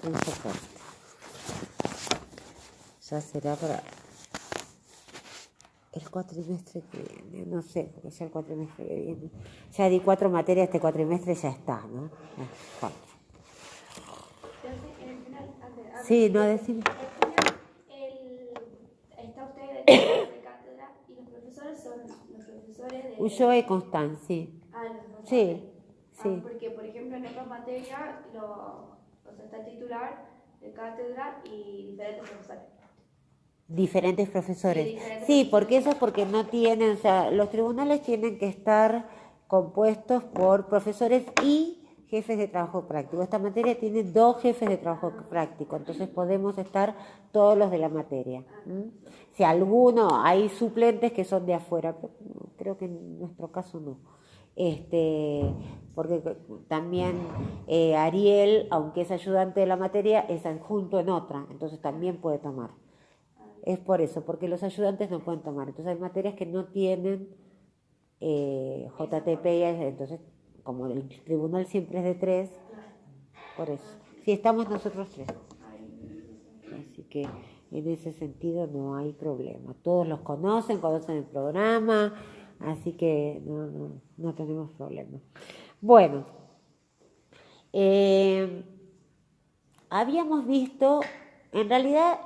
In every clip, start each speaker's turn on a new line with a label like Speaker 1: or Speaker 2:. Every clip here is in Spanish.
Speaker 1: un soporte. Ya será para el cuatrimestre que viene, no sé, porque ya el cuatrimestre que viene. Ya di 4 materias, este cuatrimestre ya está, ¿no? 4.
Speaker 2: Entonces, en el final,
Speaker 1: Sí, no decimos.
Speaker 2: Está usted de cátedra y los profesores son los profesores de...
Speaker 1: Ulloa y Constanz, sí.
Speaker 2: los dos.
Speaker 1: Sí, sí.
Speaker 2: Porque, por ejemplo, en esta materia, o sea, está el titular de cátedra y diferentes profesores.
Speaker 1: Diferentes profesores.
Speaker 2: Sí, diferentes
Speaker 1: Sí,
Speaker 2: profesores.
Speaker 1: porque eso es porque no tienen, o sea, los tribunales tienen que estar compuestos por profesores y jefes de trabajo práctico. Esta materia tiene 2 jefes de trabajo práctico, entonces podemos estar todos los de la materia. Si alguno, hay suplentes que son de afuera, pero creo que en nuestro caso no. Porque también Ariel, aunque es ayudante de la materia, es adjunto en otra, entonces también puede tomar. Es por eso, porque los ayudantes no pueden tomar. Entonces hay materias que no tienen JTP, entonces como el tribunal siempre es de 3, por eso. Sí, estamos nosotros 3. Así que en ese sentido no hay problema. Todos los conocen el programa, así que no tenemos problema. Bueno, habíamos visto, en realidad,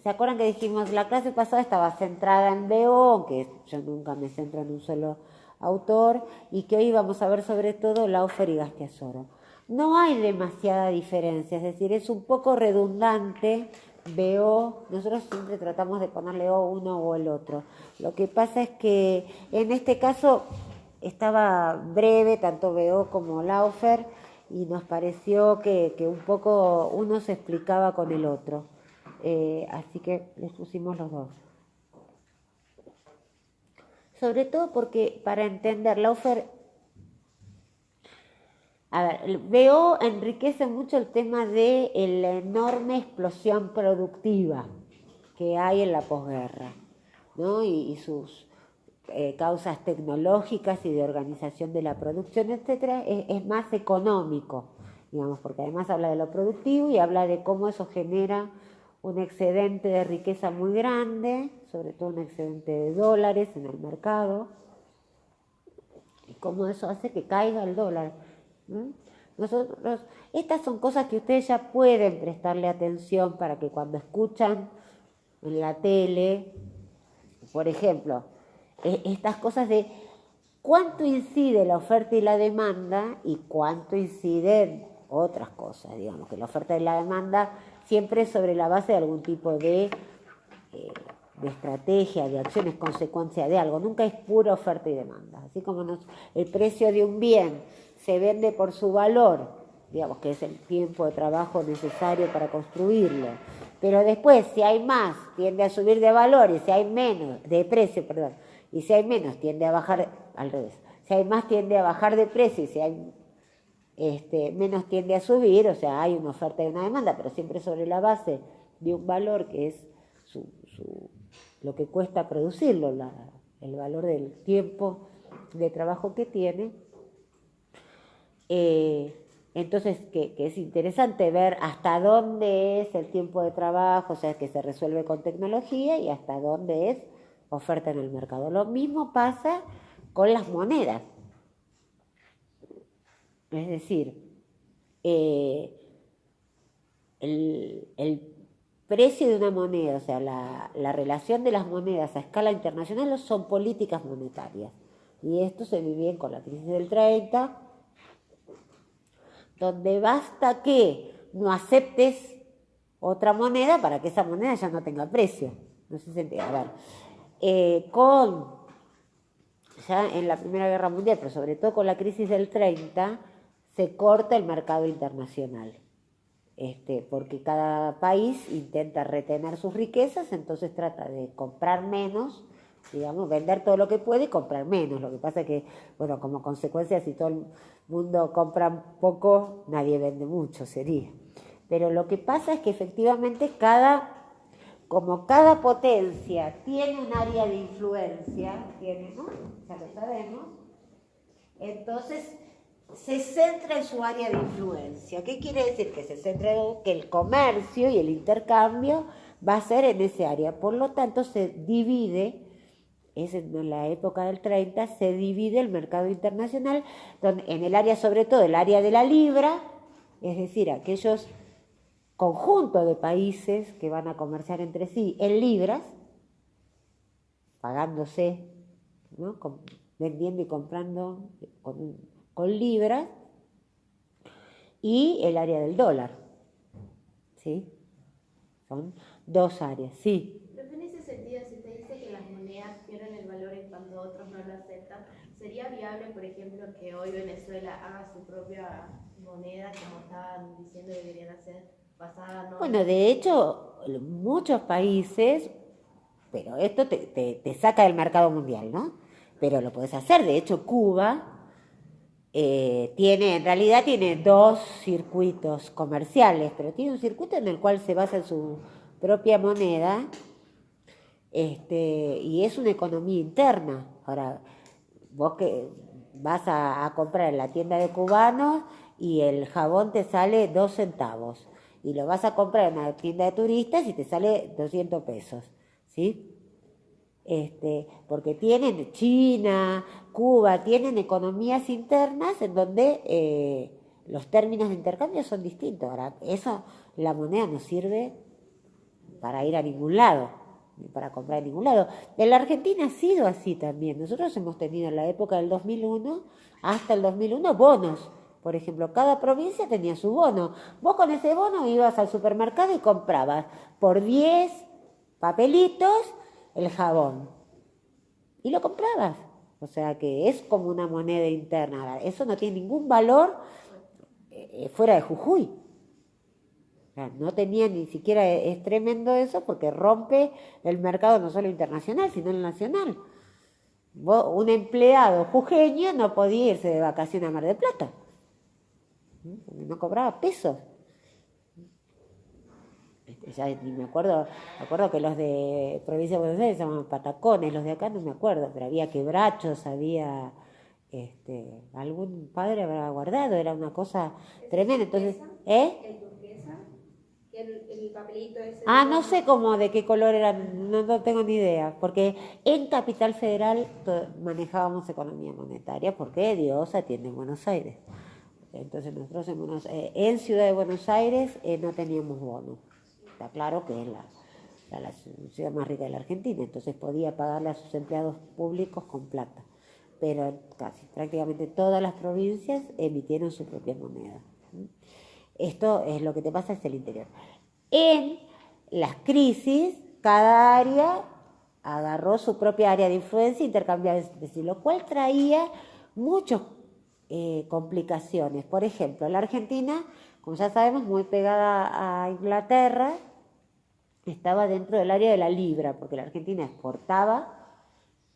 Speaker 1: ¿se acuerdan que dijimos la clase pasada estaba centrada en BO, que yo nunca me centro en un solo autor, y que hoy vamos a ver sobre todo Laufer y Gastiazoro? No hay demasiada diferencia, es decir, es un poco redundante BO, nosotros siempre tratamos de ponerle O uno o el otro. Lo que pasa es que en este caso estaba breve, tanto BO como Laufer, y nos pareció que un poco uno se explicaba con el otro. Así que les pusimos los 2. Sobre todo porque para entender Laufer, a ver, BO enriquece mucho el tema de la enorme explosión productiva que hay en la posguerra, ¿no? Y sus causas tecnológicas y de organización de la producción, etcétera, es más económico, digamos, porque además habla de lo productivo y habla de cómo eso genera un excedente de riqueza muy grande, sobre todo un excedente de dólares en el mercado, y cómo eso hace que caiga el dólar. Nosotros, estas son cosas que ustedes ya pueden prestarle atención para que cuando escuchan en la tele, por ejemplo, estas cosas de cuánto incide la oferta y la demanda y cuánto inciden otras cosas, digamos, que la oferta y la demanda siempre es sobre la base de algún tipo de estrategia, de acciones, consecuencia de algo, nunca es pura oferta y demanda. Así como el precio de un bien se vende por su valor, digamos que es el tiempo de trabajo necesario para construirlo, pero después si hay más tiende a subir de valor y si hay menos, de precio, perdón, y si hay menos tiende a bajar, al revés, si hay más tiende a bajar de precio y si hay menos tiende a subir, o sea, hay una oferta y una demanda, pero siempre sobre la base de un valor que es lo que cuesta producirlo, el valor del tiempo de trabajo que tiene. Entonces, que es interesante ver hasta dónde es el tiempo de trabajo, o sea, que se resuelve con tecnología y hasta dónde es oferta en el mercado. Lo mismo pasa con las monedas. Es decir, el precio de una moneda, o sea, la relación de las monedas a escala internacional son políticas monetarias. Y esto se vive con la crisis del 30, donde basta que no aceptes otra moneda para que esa moneda ya no tenga precio. No sé si se entiende. A ver, ya en la Primera Guerra Mundial, pero sobre todo con la crisis del 30, se corta el mercado internacional. Porque cada país intenta retener sus riquezas, entonces trata de comprar menos, digamos, vender todo lo que puede y comprar menos. Lo que pasa es que, bueno, como consecuencia, si todo el mundo compra poco, nadie vende mucho, sería. Pero lo que pasa es que efectivamente como cada potencia tiene un área de influencia, ¿no? Ya lo sabemos, entonces se centra en su área de influencia. ¿Qué quiere decir? Que se centra en que el comercio y el intercambio va a ser en ese área. Por lo tanto, se divide, es en la época del 30, se divide el mercado internacional en el área, sobre todo el área de la libra, es decir, aquellos conjuntos de países que van a comerciar entre sí en libras, pagándose, ¿no? Vendiendo y comprando con libras, y el área del dólar, ¿sí? Son dos áreas, sí.
Speaker 3: Pero en ese sentido, si te dice que las monedas pierden el valor en cuanto otros no lo aceptan, ¿sería viable, por ejemplo, que hoy Venezuela haga su propia moneda, como estaban diciendo que deberían hacer, basada no?
Speaker 1: Bueno, de hecho, muchos países, pero esto te saca del mercado mundial, ¿no? Pero lo puedes hacer. De hecho, Cuba en realidad tiene dos circuitos comerciales, pero tiene un circuito en el cual se basa en su propia moneda, y es una economía interna. Ahora, vos que vas a comprar en la tienda de cubanos y el jabón te sale 2 centavos, y lo vas a comprar en una tienda de turistas y te sale 200 pesos, ¿sí? Porque tienen China, Cuba, tienen economías internas en donde los términos de intercambio son distintos. Ahora, la moneda no sirve para ir a ningún lado, ni para comprar en ningún lado. En la Argentina ha sido así también. Nosotros hemos tenido en la época del 2001, hasta el 2001, bonos. Por ejemplo, cada provincia tenía su bono. Vos con ese bono ibas al supermercado y comprabas por 10 papelitos el jabón. Y lo comprabas. O sea que es como una moneda interna. Eso no tiene ningún valor fuera de Jujuy. O sea, no tenía ni siquiera, es tremendo eso porque rompe el mercado no solo internacional, sino el nacional. Un empleado jujeño no podía irse de vacaciones a Mar del Plata. No cobraba pesos. Ya ni me acuerdo que los de provincia de Buenos Aires se llamaban patacones, los de acá no me acuerdo, pero había quebrachos, había algún padre habrá guardado, era una cosa tremenda. Entonces,
Speaker 2: ¿El turquesa? El papelito ese.
Speaker 1: no sé de qué color era, no tengo ni idea, porque en Capital Federal manejábamos economía monetaria, porque Dios atiende en Buenos Aires. Entonces nosotros en Ciudad de Buenos Aires no teníamos bono. Está claro que es la ciudad más rica de la Argentina, entonces podía pagarle a sus empleados públicos con plata. Pero prácticamente todas las provincias emitieron su propia moneda. Esto es lo que te pasa, es el interior. En las crisis, cada área agarró su propia área de influencia e intercambiaba entre sí, lo cual traía muchas complicaciones. Por ejemplo, la Argentina, como ya sabemos, muy pegada a Inglaterra, estaba dentro del área de la libra, porque la Argentina exportaba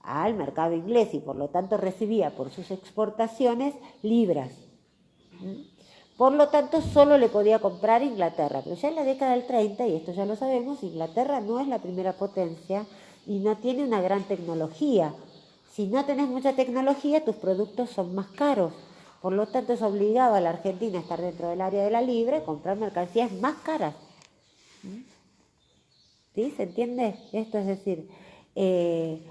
Speaker 1: al mercado inglés y por lo tanto recibía por sus exportaciones libras. Por lo tanto, solo le podía comprar Inglaterra. Pero ya en la década del 30, y esto ya lo sabemos, Inglaterra no es la primera potencia y no tiene una gran tecnología. Si no tenés mucha tecnología, tus productos son más caros. Por lo tanto, eso obligaba a la Argentina a estar dentro del área de la libra, comprar mercancías más caras. ¿Sí? ¿Se entiende? Esto es decir, el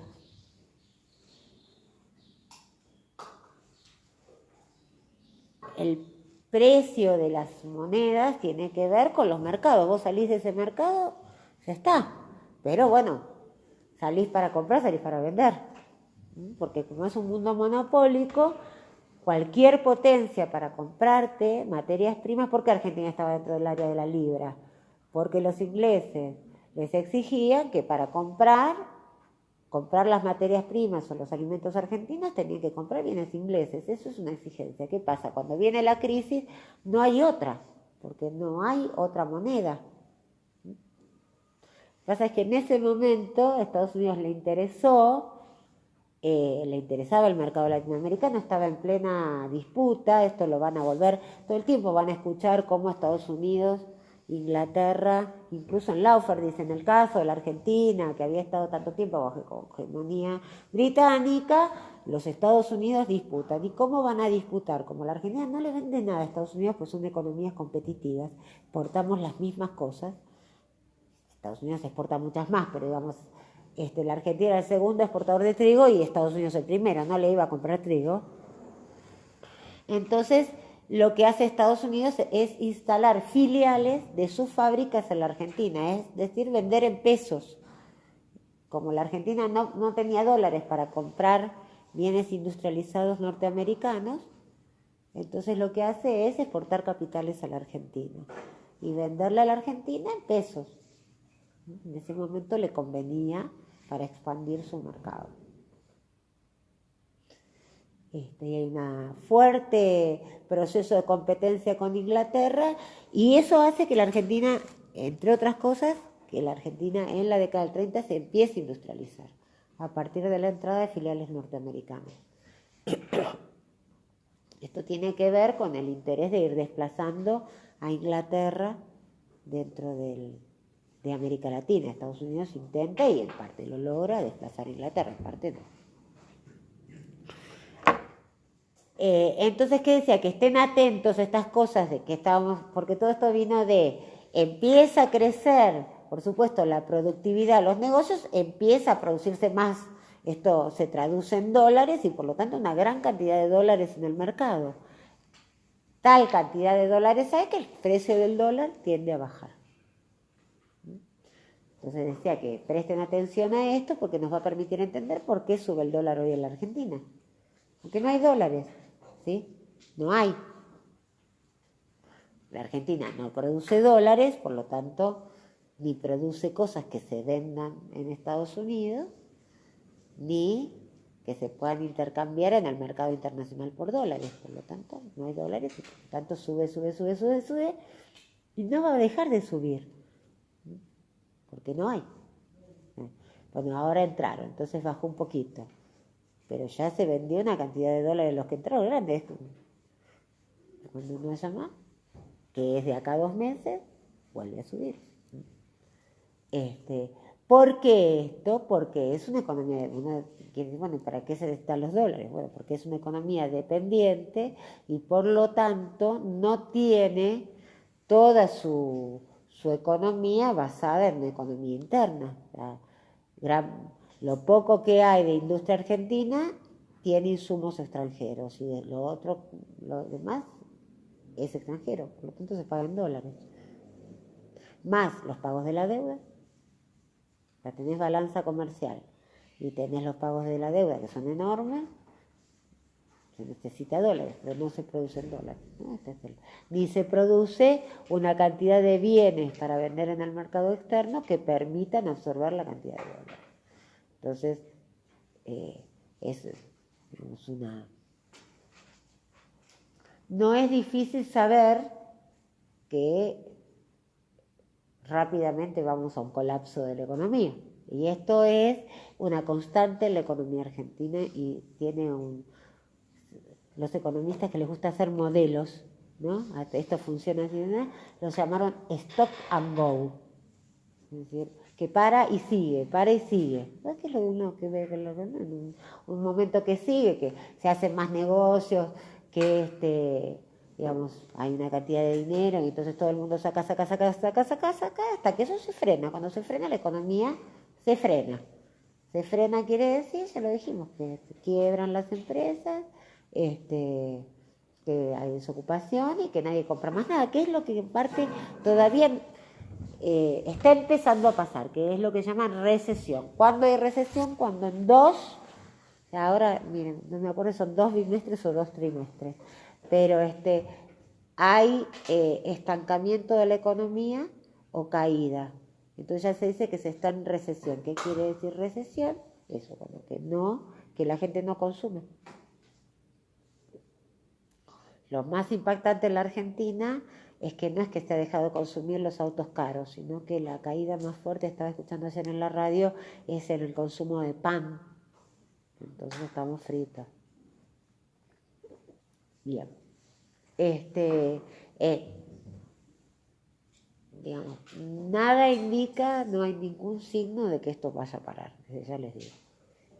Speaker 1: precio de las monedas tiene que ver con los mercados. Vos salís de ese mercado, ya está. Pero bueno, salís para comprar, salís para vender. Porque como es un mundo monopólico, cualquier potencia para comprarte materias primas, ¿por qué Argentina estaba dentro del área de la libra? Porque los ingleses les exigían que para comprar las materias primas o los alimentos argentinos tenían que comprar bienes ingleses. Eso es una exigencia. ¿Qué pasa? Cuando viene la crisis no hay otra, porque no hay otra moneda. Lo que pasa es que en ese momento a Estados Unidos le interesaba el mercado latinoamericano, estaba en plena disputa. Esto lo van a volver, todo el tiempo van a escuchar cómo Estados Unidos Inglaterra, incluso en Lawford dicen el caso de la Argentina, que había estado tanto tiempo bajo hegemonía británica, los Estados Unidos disputan. ¿Y cómo van a disputar? Como la Argentina no le vende nada a Estados Unidos, pues son economías competitivas, exportamos las mismas cosas. Estados Unidos exporta muchas más, pero digamos, la Argentina era el segundo exportador de trigo y Estados Unidos el primero, no le iba a comprar trigo. Entonces, lo que hace Estados Unidos es instalar filiales de sus fábricas en la Argentina, es decir, vender en pesos. Como la Argentina no tenía dólares para comprar bienes industrializados norteamericanos, entonces lo que hace es exportar capitales a la Argentina y venderle a la Argentina en pesos. En ese momento le convenía para expandir su mercado. Y hay un fuerte proceso de competencia con Inglaterra y eso hace que la Argentina, entre otras cosas, que la Argentina en la década del 30 se empiece a industrializar a partir de la entrada de filiales norteamericanas. Esto tiene que ver con el interés de ir desplazando a Inglaterra dentro de América Latina. Estados Unidos intenta y en parte lo logra desplazar a Inglaterra, en parte no. Entonces, ¿qué decía? Que estén atentos a estas cosas de que estábamos, porque todo esto vino de, empieza a crecer, por supuesto, la productividad, los negocios, empieza a producirse más, esto se traduce en dólares y por lo tanto una gran cantidad de dólares en el mercado. Tal cantidad de dólares hay que el precio del dólar tiende a bajar. Entonces decía que presten atención a esto porque nos va a permitir entender por qué sube el dólar hoy en la Argentina. Porque no hay dólares, ¿sí? No hay. La Argentina no produce dólares, por lo tanto, ni produce cosas que se vendan en Estados Unidos, ni que se puedan intercambiar en el mercado internacional por dólares. Por lo tanto, no hay dólares y por lo tanto sube, y no va a dejar de subir, porque no hay. Bueno, ahora entraron, entonces bajó un poquito. Pero ya se vendió una cantidad de dólares los que entraron grandes. Cuando uno llama, que es de acá a 2 meses, vuelve a subir. ¿Por qué esto? Porque es una economía, bueno, ¿para qué se necesitan los dólares? Bueno, porque es una economía dependiente y por lo tanto no tiene toda su economía basada en una economía interna. Lo poco que hay de industria argentina tiene insumos extranjeros y lo demás es extranjero, por lo tanto se paga en dólares. Más los pagos de la deuda, ya tenés balanza comercial y tenés los pagos de la deuda que son enormes, se necesita dólares, pero no se producen dólares, ¿no? Ni se produce una cantidad de bienes para vender en el mercado externo que permitan absorber la cantidad de dólares. Entonces, no es difícil saber que rápidamente vamos a un colapso de la economía. Y esto es una constante en la economía argentina y tiene los economistas que les gusta hacer modelos, ¿no? Esto funciona así, ¿no? Los llamaron stop and go. Es decir, que para y sigue. ¿No es que lo uno que ve en un momento que sigue, que se hacen más negocios, que digamos, hay una cantidad de dinero y entonces todo el mundo saca, hasta que eso se frena. Cuando se frena la economía, se frena. Se frena quiere decir, ya lo dijimos, que se quiebran las empresas, que hay desocupación y que nadie compra más nada, que es lo que en parte todavía está empezando a pasar, que es lo que llaman recesión. ¿Cuándo hay recesión? Cuando en ahora, miren, no me acuerdo si son 2 bimestres o 2 trimestres, pero hay estancamiento de la economía o caída. Entonces ya se dice que se está en recesión. ¿Qué quiere decir recesión? Eso, bueno, que la gente no consume. Lo más impactante en la Argentina es que no es que se ha dejado de consumir los autos caros, sino que la caída más fuerte, estaba escuchando ayer en la radio, es en el consumo de pan. Entonces estamos fritos. Bien. digamos, nada indica, no hay ningún signo de que esto vaya a parar, ya les digo.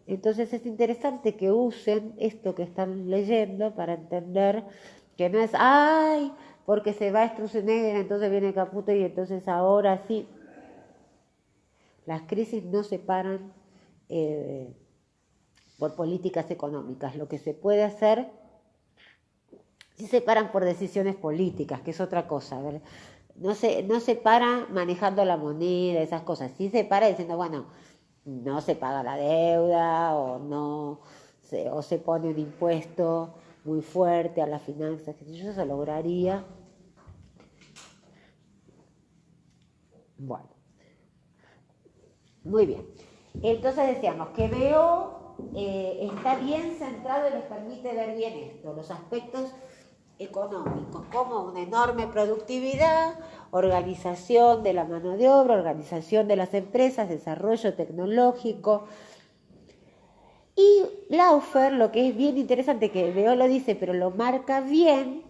Speaker 1: Entonces es interesante que usen esto que están leyendo para entender que no es, ay, porque se va Sturzenegger, entonces viene Caputo y entonces ahora sí. Las crisis no se paran por políticas económicas. Lo que se puede hacer, sí se paran por decisiones políticas, que es otra cosa. ¿Verdad? No se para manejando la moneda, esas cosas. Sí se para diciendo, bueno, no se paga la deuda o se pone un impuesto muy fuerte a las finanzas. Eso se lograría. Bueno, muy bien. Entonces decíamos que veo está bien centrado y les permite ver bien esto, los aspectos económicos, como una enorme productividad, organización de la mano de obra, organización de las empresas, desarrollo tecnológico. Y Laufer, lo que es bien interesante, que Veo lo dice, pero lo marca bien,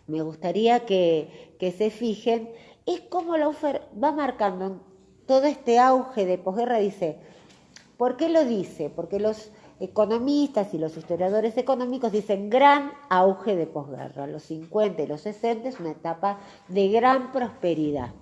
Speaker 1: me gustaría que se fijen, es como Laufer va marcando todo este auge de posguerra. Dice, ¿por qué lo dice? Porque los economistas y los historiadores económicos dicen gran auge de posguerra. Los 50 y los 60 es una etapa de gran prosperidad.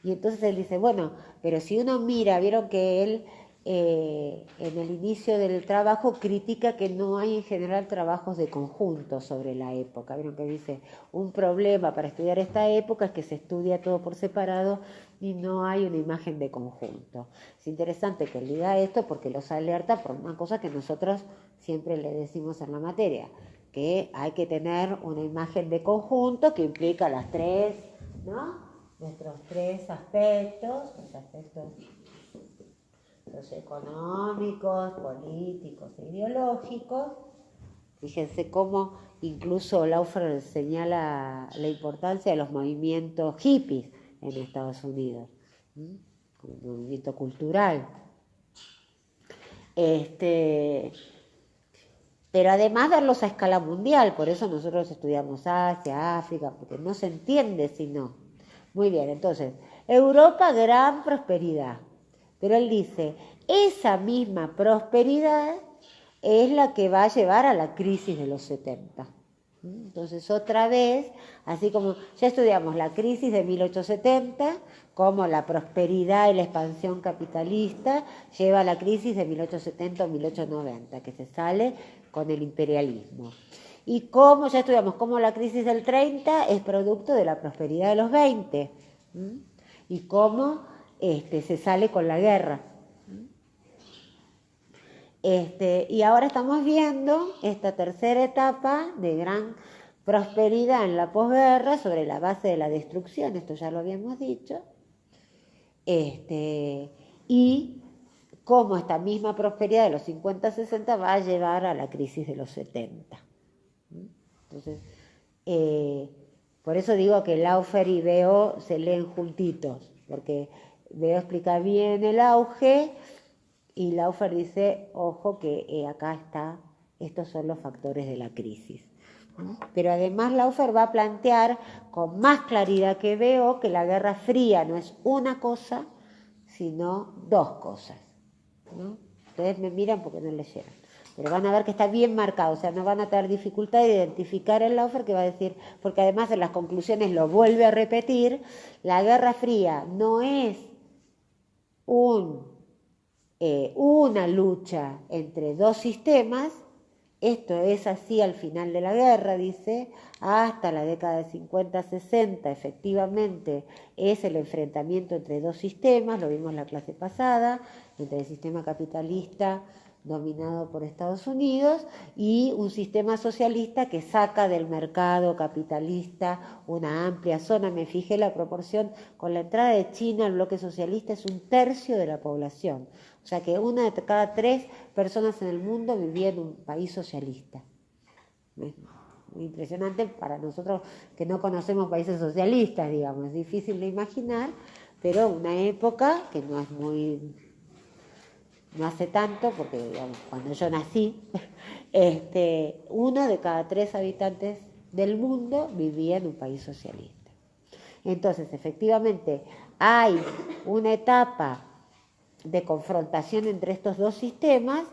Speaker 1: Y entonces él dice, bueno, pero si uno mira, vieron que él en el inicio del trabajo critica que no hay en general trabajos de conjunto sobre la época. Vieron que dice, un problema para estudiar esta época es que se estudia todo por separado y no hay una imagen de conjunto. Es interesante que él diga esto porque los alerta por una cosa que nosotros siempre le decimos en la materia, que hay que tener una imagen de conjunto que implica las tres, ¿no? Nuestros tres aspectos, los aspectos los económicos, políticos e ideológicos. Fíjense cómo incluso Laufer señala la importancia de los movimientos hippies en Estados Unidos, como un movimiento cultural. Pero además verlos a escala mundial, por eso nosotros estudiamos Asia, África, porque no se entiende si no. Muy bien, entonces, Europa, gran prosperidad. Pero él dice, esa misma prosperidad es la que va a llevar a la crisis de los 70. Entonces, otra vez, así como ya estudiamos la crisis de 1870, como la prosperidad y la expansión capitalista lleva a la crisis de 1870 o 1890, que se sale con el imperialismo. Y como ya estudiamos cómo la crisis del 30 es producto de la prosperidad de los 20, y cómo se sale con la guerra. Y ahora estamos viendo esta tercera etapa de gran prosperidad en la posguerra sobre la base de la destrucción, esto ya lo habíamos dicho, y cómo esta misma prosperidad de los 50-60 va a llevar a la crisis de los 70. Entonces, por eso digo que Laufer y Veo se leen juntitos, porque Veo explica bien el auge y Laufer dice, ojo que acá está, estos son los factores de la crisis. Pero además Laufer va a plantear con más claridad que Veo que la Guerra Fría no es una cosa, sino dos cosas, ¿no? Ustedes me miran porque no leyeron, pero van a ver que está bien marcado, o sea, no van a tener dificultad de identificar el Laufer, que va a decir, porque además en las conclusiones lo vuelve a repetir, la Guerra Fría no es una lucha entre dos sistemas. Esto es así al final de la guerra, dice, hasta la década de 50-60 efectivamente es el enfrentamiento entre dos sistemas, lo vimos en la clase pasada, entre el sistema capitalista dominado por Estados Unidos y un sistema socialista que saca del mercado capitalista una amplia zona. Me fijé la proporción, con la entrada de China al bloque socialista es 1/3 de la población. O sea que una de cada 3 personas en el mundo vivía en un país socialista. Muy impresionante para nosotros que no conocemos países socialistas, digamos. Es difícil de imaginar, pero una época que no es muy... no hace tanto, porque digamos, cuando yo nací, 1 de cada 3 habitantes del mundo vivía en un país socialista. Entonces, efectivamente, hay una etapa de confrontación entre estos dos sistemas,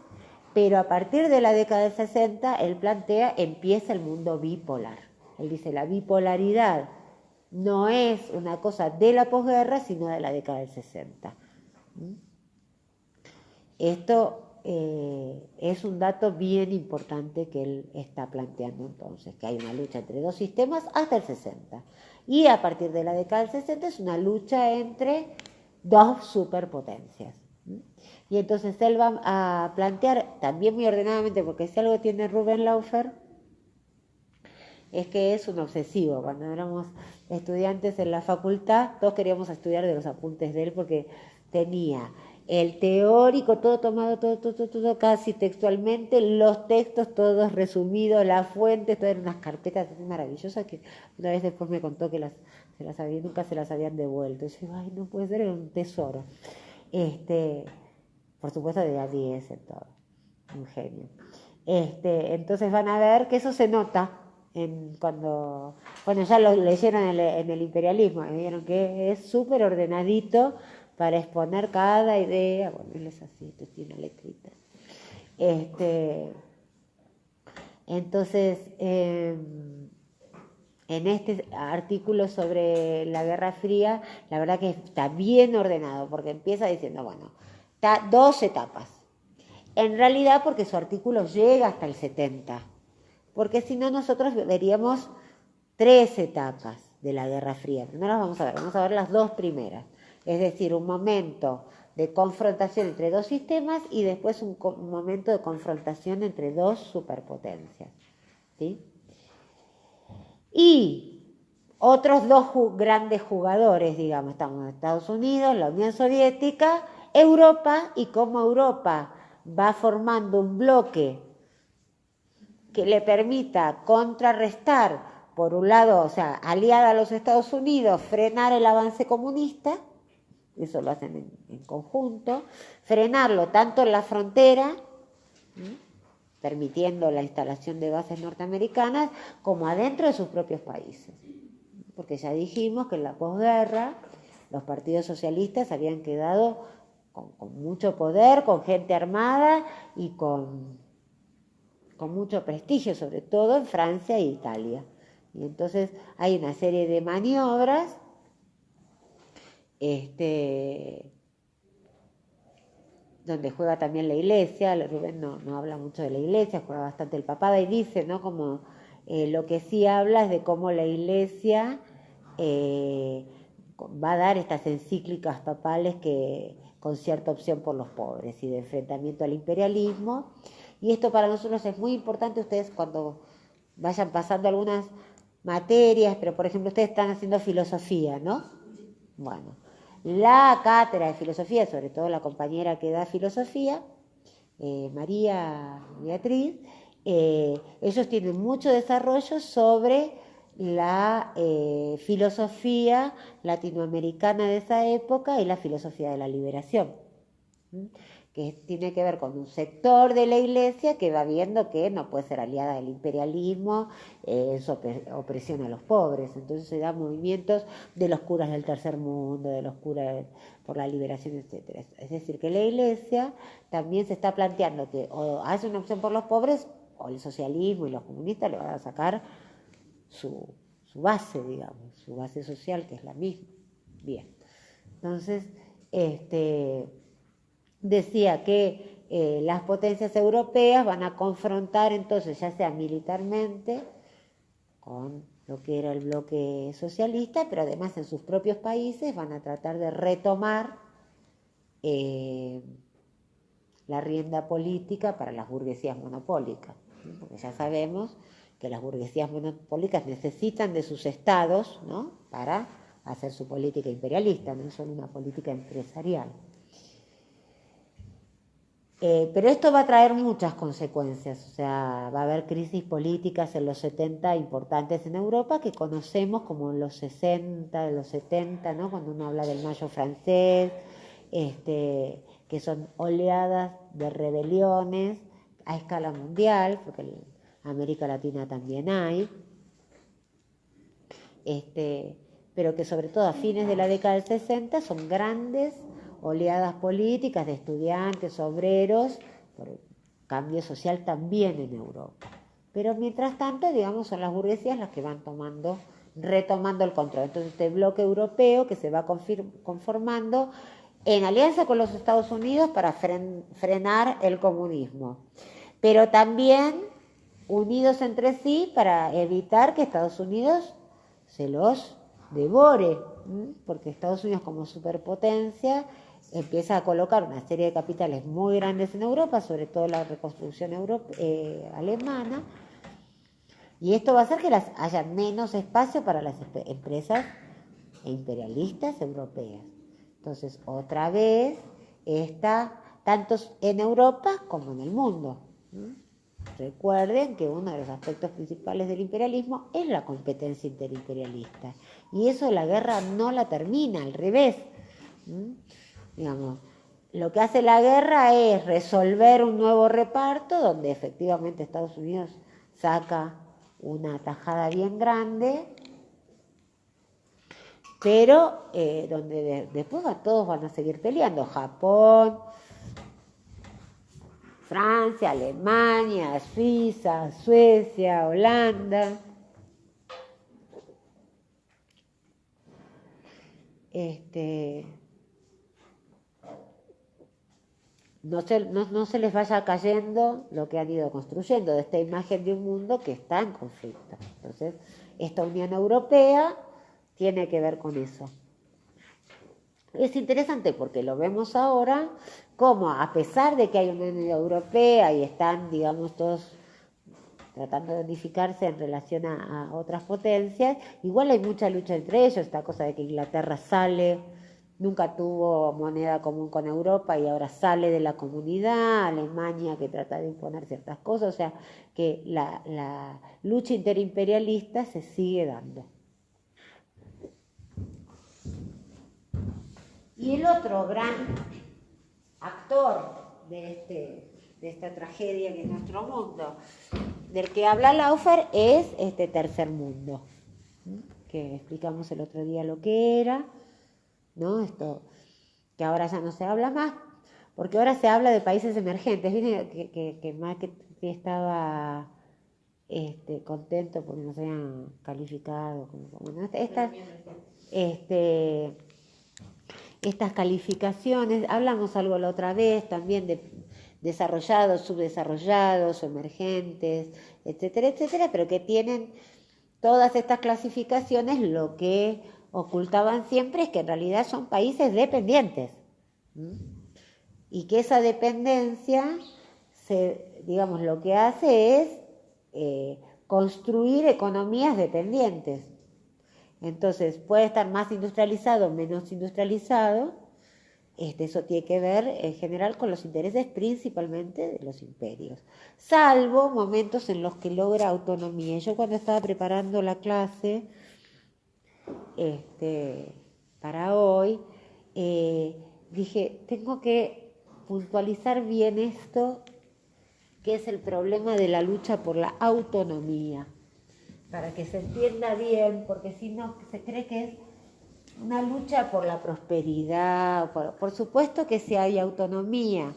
Speaker 1: pero a partir de la década del 60, él plantea, empieza el mundo bipolar. Él dice, la bipolaridad no es una cosa de la posguerra, sino de la década del 60. Esto es un dato bien importante que él está planteando entonces, que hay una lucha entre dos sistemas hasta el 60. Y a partir de la década del 60 es una lucha entre dos superpotencias. Y entonces él va a plantear, también muy ordenadamente, porque si algo tiene Rubén Laufer, es que es un obsesivo. Cuando éramos estudiantes en la facultad, todos queríamos estudiar de los apuntes de él, porque tenía el teórico, todo tomado, todo casi textualmente, los textos todos resumidos, las fuentes, todas eran unas carpetas así maravillosas que una vez después me contó que nunca se las habían devuelto. Y yo digo, ay, no puede ser, era un tesoro. Por supuesto de A10 en todo, un genio. Entonces van a ver que eso se nota cuando ya lo leyeron en el imperialismo, vieron que es súper ordenadito para exponer cada idea. Bueno, él es así, esto tiene letritas. Entonces, en este artículo sobre la Guerra Fría, la verdad que está bien ordenado, porque empieza diciendo, bueno, está 2 etapas. En realidad, porque su artículo llega hasta el 70, porque si no nosotros veríamos 3 etapas de la Guerra Fría. No las vamos a ver las 2 primeras. Es decir, un momento de confrontación entre 2 sistemas y después un momento de confrontación entre 2 superpotencias. ¿Sí? Y otros 2 grandes jugadores, digamos, estamos en Estados Unidos, la Unión Soviética, Europa, y cómo Europa va formando un bloque que le permita contrarrestar, por un lado, o sea, aliada a los Estados Unidos, frenar el avance comunista, eso lo hacen en conjunto, frenarlo tanto en la frontera, permitiendo la instalación de bases norteamericanas, como adentro de sus propios países. Porque ya dijimos que en la posguerra los partidos socialistas habían quedado con mucho poder, con gente armada y con mucho prestigio, sobre todo en Francia e Italia. Y entonces hay una serie de maniobras donde juega también la Iglesia. Rubén no habla mucho de la Iglesia, juega bastante el papado y dice, ¿no? Como lo que sí habla es de cómo la Iglesia va a dar estas encíclicas papales con cierta opción por los pobres y de enfrentamiento al imperialismo. Y esto para nosotros es muy importante. Ustedes cuando vayan pasando algunas materias, pero por ejemplo ustedes están haciendo filosofía, ¿no? Bueno, la cátedra de filosofía, sobre todo la compañera que da filosofía, María Beatriz, ellos tienen mucho desarrollo sobre la filosofía latinoamericana de esa época y la filosofía de la liberación, que tiene que ver con un sector de la Iglesia que va viendo que no puede ser aliada del imperialismo en su opresión a los pobres. Entonces se dan movimientos de los curas del tercer mundo, de los curas por la liberación, etc. Es decir, que la Iglesia también se está planteando que o hace una opción por los pobres o el socialismo y los comunistas le van a sacar su base, digamos, su base social, que es la misma. Bien, entonces, decía que las potencias europeas van a confrontar entonces, ya sea militarmente, con lo que era el bloque socialista, pero además en sus propios países van a tratar de retomar la rienda política para las burguesías monopólicas, ¿sí? Porque ya sabemos que las burguesías monopólicas necesitan de sus estados, ¿no? Para hacer su política imperialista, no solo una política empresarial. Pero esto va a traer muchas consecuencias, o sea, va a haber crisis políticas en los 70 importantes en Europa que conocemos como en los 60, en los 70, ¿no? Cuando uno habla del Mayo francés, que son oleadas de rebeliones a escala mundial, porque en América Latina también hay. pero que sobre todo a fines de la década del 60 son grandes oleadas políticas de estudiantes, obreros, por el cambio social también en Europa. Pero mientras tanto, digamos, son las burguesías las que van retomando el control. Entonces, este bloque europeo que se va conformando en alianza con los Estados Unidos para frenar el comunismo, pero también unidos entre sí para evitar que Estados Unidos se los devore, porque Estados Unidos como superpotencia empieza a colocar una serie de capitales muy grandes en Europa, sobre todo la reconstrucción alemana, y esto va a hacer que haya menos espacio para las empresas imperialistas europeas. Entonces, otra vez, está tanto en Europa como en el mundo. Recuerden que uno de los aspectos principales del imperialismo es la competencia interimperialista. Y eso la guerra no la termina, al revés. Digamos, lo que hace la guerra es resolver un nuevo reparto donde efectivamente Estados Unidos saca una tajada bien grande, pero donde después todos van a seguir peleando. Japón, Francia, Alemania, Suiza, Suecia, Holanda. No se les vaya cayendo lo que han ido construyendo de esta imagen de un mundo que está en conflicto. Entonces, esta Unión Europea tiene que ver con eso. Es interesante porque lo vemos ahora como, a pesar de que hay una Unión Europea y están, digamos, todos tratando de unificarse en relación a otras potencias, igual hay mucha lucha entre ellos, esta cosa de que Inglaterra nunca tuvo moneda común con Europa y ahora sale de la comunidad, Alemania que trata de imponer ciertas cosas, o sea que la lucha interimperialista se sigue dando. Y el otro gran actor de esta tragedia que es nuestro mundo, del que habla Laufer, es este tercer mundo, que explicamos el otro día lo que era, ¿no? Esto que ahora ya no se habla más, porque ahora se habla de países emergentes. Vine que Macri estaba contento porque nos habían calificado bueno, estas calificaciones, hablamos algo la otra vez también de desarrollados, subdesarrollados, emergentes, etcétera, etcétera, pero que tienen todas estas clasificaciones, lo que ocultaban siempre es que en realidad son países dependientes. Y que esa dependencia, digamos, lo que hace es construir economías dependientes. Entonces, puede estar más industrializado, menos industrializado. Eso tiene que ver en general con los intereses principalmente de los imperios, salvo momentos en los que logra autonomía. Yo cuando estaba preparando la clase para hoy, dije, tengo que puntualizar bien esto, que es el problema de la lucha por la autonomía, para que se entienda bien, porque si no se cree que es una lucha por la prosperidad. Por supuesto que si hay autonomía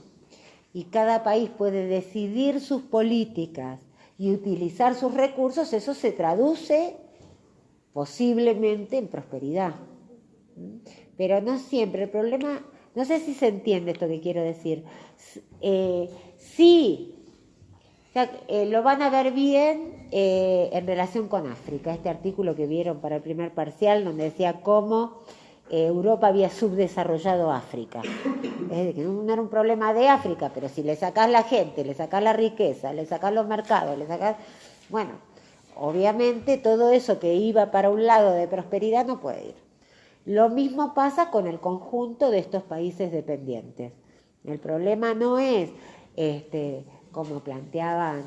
Speaker 1: y cada país puede decidir sus políticas y utilizar sus recursos, eso se traduce posiblemente en prosperidad. Pero no siempre. El problema, no sé si se entiende esto que quiero decir. Sí, lo van a ver bien en relación con África. Este artículo que vieron para el primer parcial, donde decía cómo Europa había subdesarrollado África. Es decir, que no era un problema de África, pero si le sacás la gente, le sacás la riqueza, le sacás los mercados, le sacás... Bueno, obviamente todo eso que iba para un lado de prosperidad no puede ir. Lo mismo pasa con el conjunto de estos países dependientes. El problema no es... como planteaban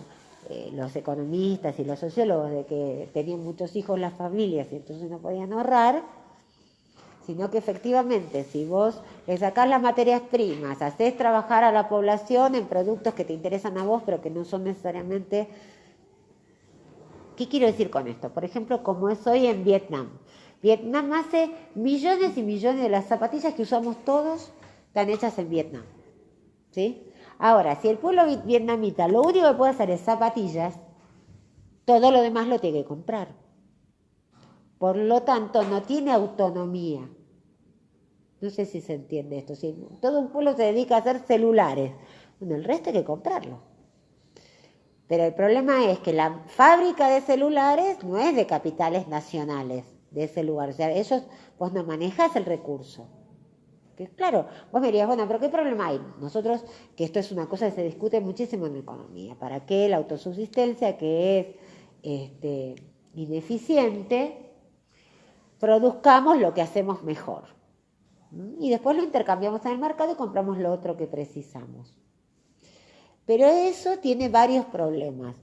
Speaker 1: los economistas y los sociólogos, de que tenían muchos hijos las familias y entonces no podían ahorrar, sino que efectivamente si vos le sacás las materias primas, hacés trabajar a la población en productos que te interesan a vos pero que no son necesariamente... ¿Qué quiero decir con esto? Por ejemplo, como es hoy en Vietnam. Vietnam hace millones y millones de las zapatillas que usamos todos, están hechas en Vietnam. ¿Sí? Ahora, si el pueblo vietnamita lo único que puede hacer es zapatillas, todo lo demás lo tiene que comprar. Por lo tanto, no tiene autonomía. No sé si se entiende esto. Si todo un pueblo se dedica a hacer celulares, bueno, el resto hay que comprarlo. Pero el problema es que la fábrica de celulares no es de capitales nacionales de ese lugar. O sea, vos no manejás el recurso. Que claro, vos me dirías, bueno, pero ¿qué problema hay? Nosotros, que esto es una cosa que se discute muchísimo en economía. ¿Para qué la autosubsistencia, que es ineficiente, produzcamos lo que hacemos mejor? Y después lo intercambiamos en el mercado y compramos lo otro que precisamos. Pero eso tiene varios problemas.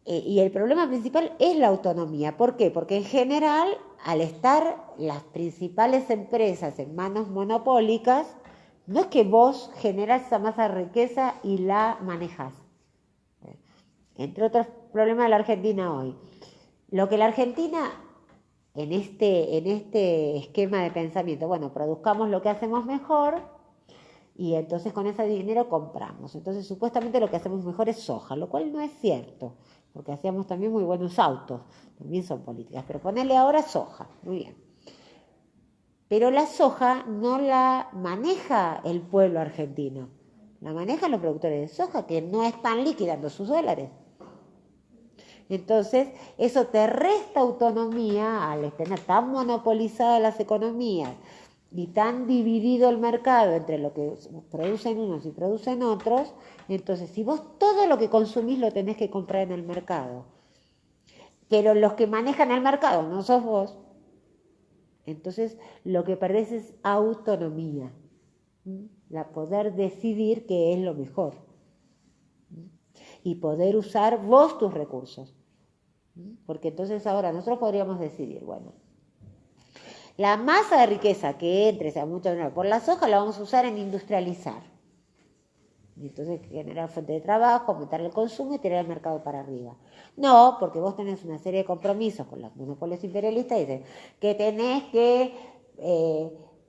Speaker 1: Y el problema principal es la autonomía. ¿Por qué? Porque en general, al estar las principales empresas en manos monopólicas, no es que vos generás esa masa de riqueza y la manejás. Entre otros problemas de la Argentina hoy. Lo que la Argentina, en este esquema de pensamiento, bueno, produzcamos lo que hacemos mejor y entonces con ese dinero compramos. Entonces supuestamente lo que hacemos mejor es soja, lo cual no es cierto, porque hacíamos también muy buenos autos, también son políticas, pero ponerle ahora soja, muy bien. Pero la soja no la maneja el pueblo argentino, la manejan los productores de soja que no están liquidando sus dólares. Entonces, eso te resta autonomía al tener tan monopolizadas las economías y tan dividido el mercado entre lo que producen unos y producen otros. Entonces, si vos todo lo que consumís lo tenés que comprar en el mercado, pero los que manejan el mercado no sos vos, entonces lo que perdés es autonomía, la poder decidir qué es lo mejor y poder usar vos tus recursos. Porque entonces ahora nosotros podríamos decidir, bueno, la masa de riqueza que entre, sea mucho menor, por la soja la vamos a usar en industrializar. Y entonces generar fuente de trabajo, aumentar el consumo y tirar el mercado para arriba. No, porque vos tenés una serie de compromisos con los monopolios imperialistas y dicen que tenés que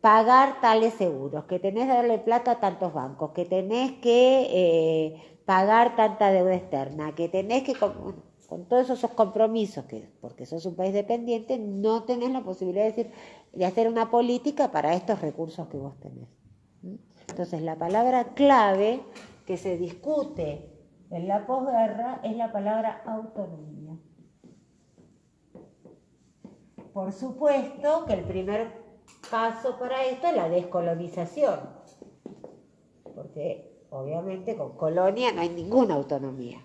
Speaker 1: pagar tales seguros, que tenés que darle plata a tantos bancos, que tenés que pagar tanta deuda externa, que tenés que... con todos esos compromisos, que porque sos un país dependiente, no tenés la posibilidad de hacer una política para estos recursos que vos tenés. Entonces, la palabra clave que se discute en la posguerra es la palabra autonomía. Por supuesto que el primer paso para esto es la descolonización, porque obviamente con colonia no hay ninguna autonomía.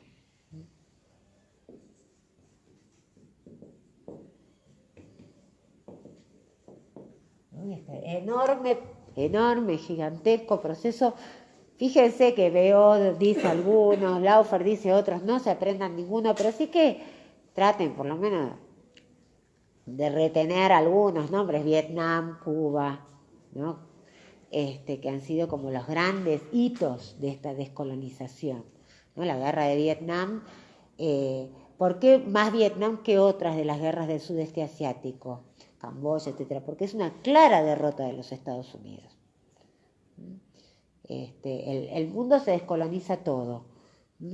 Speaker 1: Este enorme, gigantesco proceso. Fíjense que Beod dice algunos, Laufer dice otros, no se aprendan ninguno, pero sí que traten por lo menos de retener algunos nombres, Vietnam, Cuba, ¿no? Que han sido como los grandes hitos de esta descolonización, ¿no? La guerra de Vietnam, ¿por qué más Vietnam que otras de las guerras del sudeste asiático? Camboya, etcétera, porque es una clara derrota de los Estados Unidos. El mundo se descoloniza todo.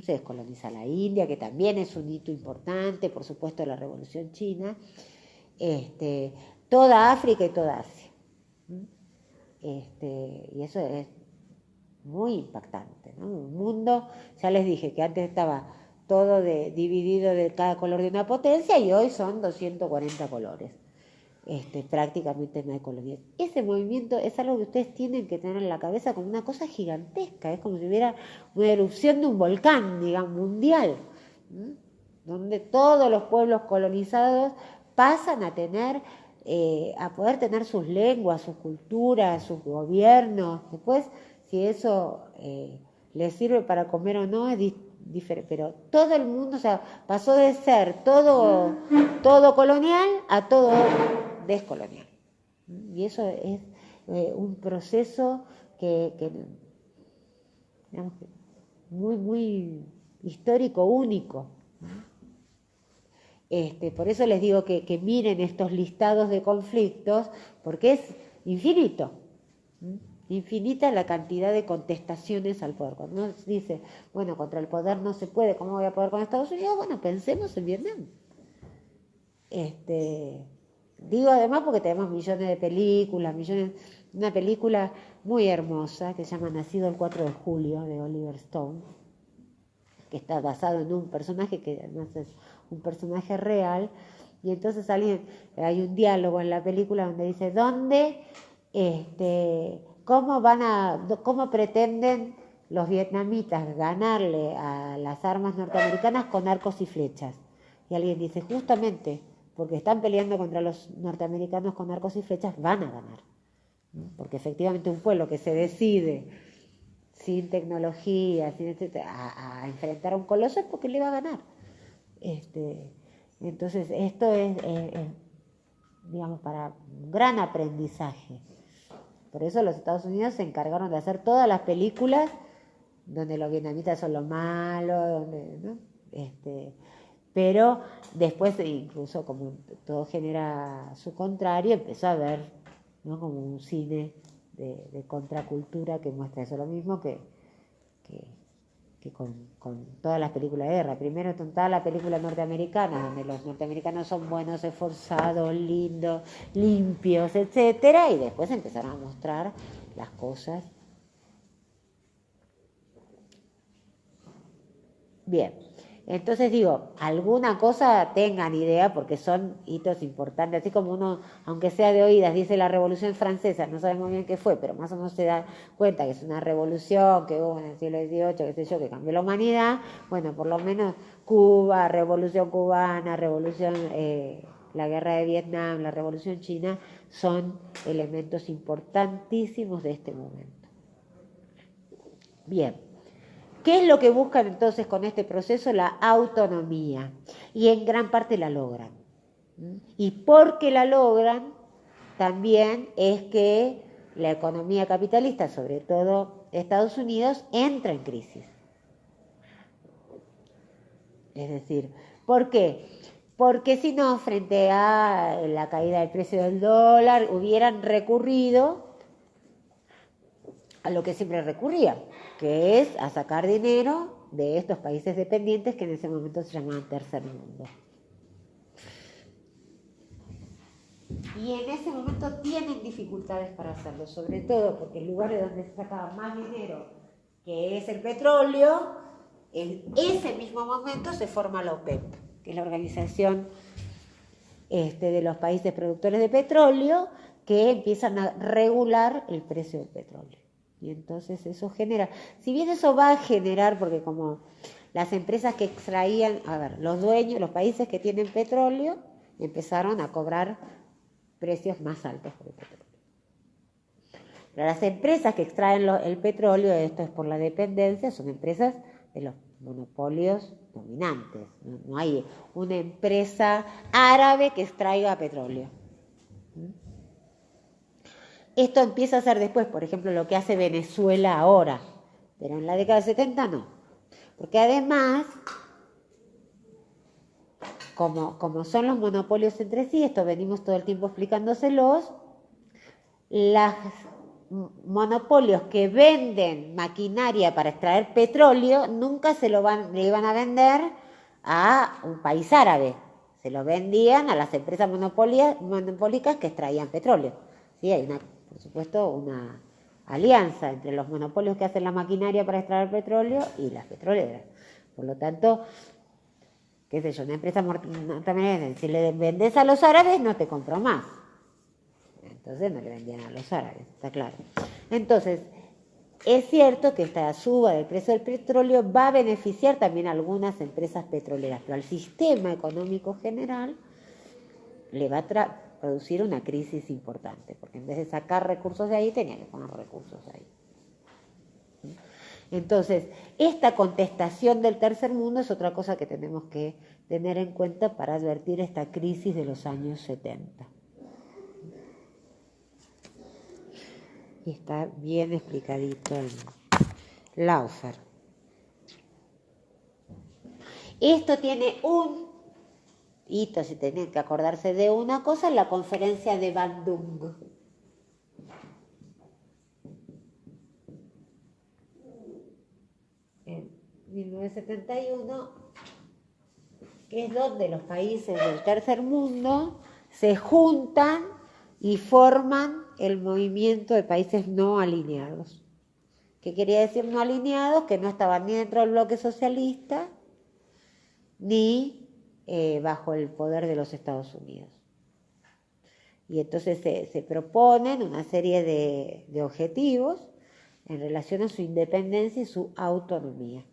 Speaker 1: Se descoloniza la India, que también es un hito importante, por supuesto la Revolución China, toda África y toda Asia. Y eso es muy impactante, ¿no? Un mundo, ya les dije que antes estaba todo dividido de cada color de una potencia y hoy son 240 colores. Prácticamente no hay colonias. Ese movimiento es algo que ustedes tienen que tener en la cabeza como una cosa gigantesca, es como si hubiera una erupción de un volcán, digamos, mundial, donde todos los pueblos colonizados pasan a poder tener sus lenguas, sus culturas, sus gobiernos. Después, si eso les sirve para comer o no, es diferente, pero todo el mundo, o sea, pasó de ser todo colonial a todo descolonial. Y eso es un proceso que digamos, muy, muy histórico, único. Por eso les digo que miren estos listados de conflictos, porque es infinito. Infinita la cantidad de contestaciones al poder. Cuando uno dice, bueno, contra el poder no se puede, ¿cómo voy a poder con Estados Unidos? Bueno, pensemos en Vietnam. Digo además porque tenemos millones de películas, una película muy hermosa que se llama Nacido el 4 de julio de Oliver Stone, que está basado en un personaje que además es un personaje real, y entonces hay un diálogo en la película donde dice, ¿cómo pretenden los vietnamitas ganarle a las armas norteamericanas con arcos y flechas? Y alguien dice, justamente porque están peleando contra los norteamericanos con arcos y flechas, van a ganar. Porque efectivamente un pueblo que se decide sin tecnología, sin etcétera, a enfrentar a un coloso es porque le va a ganar. Entonces, esto es, digamos, para un gran aprendizaje. Por eso los Estados Unidos se encargaron de hacer todas las películas donde los vietnamitas son los malos, ¿no? Pero después, incluso como todo genera su contrario, empezó a haber, ¿no?, como un cine de contracultura que muestra eso, lo mismo que con todas las películas de guerra. Primero con toda la película norteamericana, donde los norteamericanos son buenos, esforzados, lindos, limpios, etcétera, y después empezaron a mostrar las cosas. Bien. Entonces digo, alguna cosa tengan idea porque son hitos importantes, así como uno, aunque sea de oídas, dice la Revolución Francesa, no sabemos bien qué fue, pero más o menos se da cuenta que es una revolución que hubo en el siglo XVIII, qué sé yo, que cambió la humanidad. Bueno, por lo menos Cuba, Revolución Cubana, la Guerra de Vietnam, la Revolución China, son elementos importantísimos de este momento. Bien. ¿Qué es lo que buscan entonces con este proceso? La autonomía. Y en gran parte la logran. Y porque la logran, también es que la economía capitalista, sobre todo Estados Unidos, entra en crisis. Es decir, ¿por qué? Porque si no, frente a la caída del precio del dólar, hubieran recurrido a lo que siempre recurrían, que es a sacar dinero de estos países dependientes que en ese momento se llamaban tercer mundo. Y en ese momento tienen dificultades para hacerlo, sobre todo porque el lugar de donde se sacaba más dinero, que es el petróleo, en ese mismo momento se forma la OPEP, que es la organización de los países productores de petróleo, que empiezan a regular el precio del petróleo. Y entonces eso genera, si bien eso va a generar, porque como las empresas que extraían, los dueños, los países que tienen petróleo, empezaron a cobrar precios más altos por el petróleo. Pero las empresas que extraen el petróleo, esto es por la dependencia, son empresas de los monopolios dominantes. No hay una empresa árabe que extraiga petróleo. Esto empieza a ser después, por ejemplo, lo que hace Venezuela ahora, pero en la década de 70 no. Porque además, como son los monopolios entre sí, esto venimos todo el tiempo explicándoselos, los monopolios que venden maquinaria para extraer petróleo nunca le iban a vender a un país árabe. Se lo vendían a las empresas monopólicas que extraían petróleo. ¿Sí? Hay por supuesto, una alianza entre los monopolios que hacen la maquinaria para extraer petróleo y las petroleras. Por lo tanto, qué sé yo, una empresa norteamericana, si le vendes a los árabes, no te compro más. Entonces no le vendían a los árabes, está claro. Entonces, es cierto que esta suba del precio del petróleo va a beneficiar también a algunas empresas petroleras, pero al sistema económico general le va a producir una crisis importante, porque en vez de sacar recursos de ahí, tenía que poner recursos ahí. Entonces, esta contestación del tercer mundo es otra cosa que tenemos que tener en cuenta para advertir esta crisis de los años 70. Y está bien explicadito en Laufer. Esto tiene un hito, si tienen que acordarse de una cosa, la conferencia de Bandung. En 1971, que es donde los países del tercer mundo se juntan y forman el movimiento de países no alineados. ¿Qué quería decir no alineados? Que no estaban ni dentro del bloque socialista ni bajo el poder de los Estados Unidos. Y entonces se proponen una serie de objetivos en relación a su independencia y su autonomía.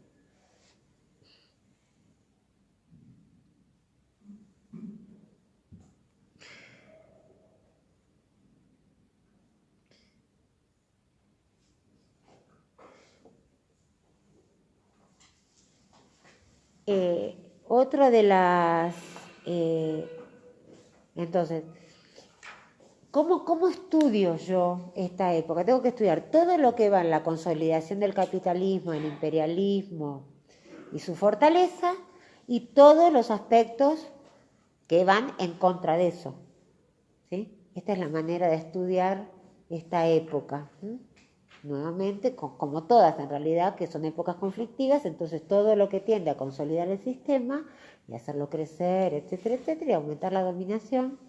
Speaker 1: Otra de las... entonces, ¿cómo estudio yo esta época? Tengo que estudiar todo lo que va en la consolidación del capitalismo, el imperialismo y su fortaleza, y todos los aspectos que van en contra de eso. ¿Sí? Esta es la manera de estudiar esta época. Nuevamente, como todas en realidad, que son épocas conflictivas, entonces todo lo que tiende a consolidar el sistema y hacerlo crecer, etcétera, etcétera, y aumentar la dominación,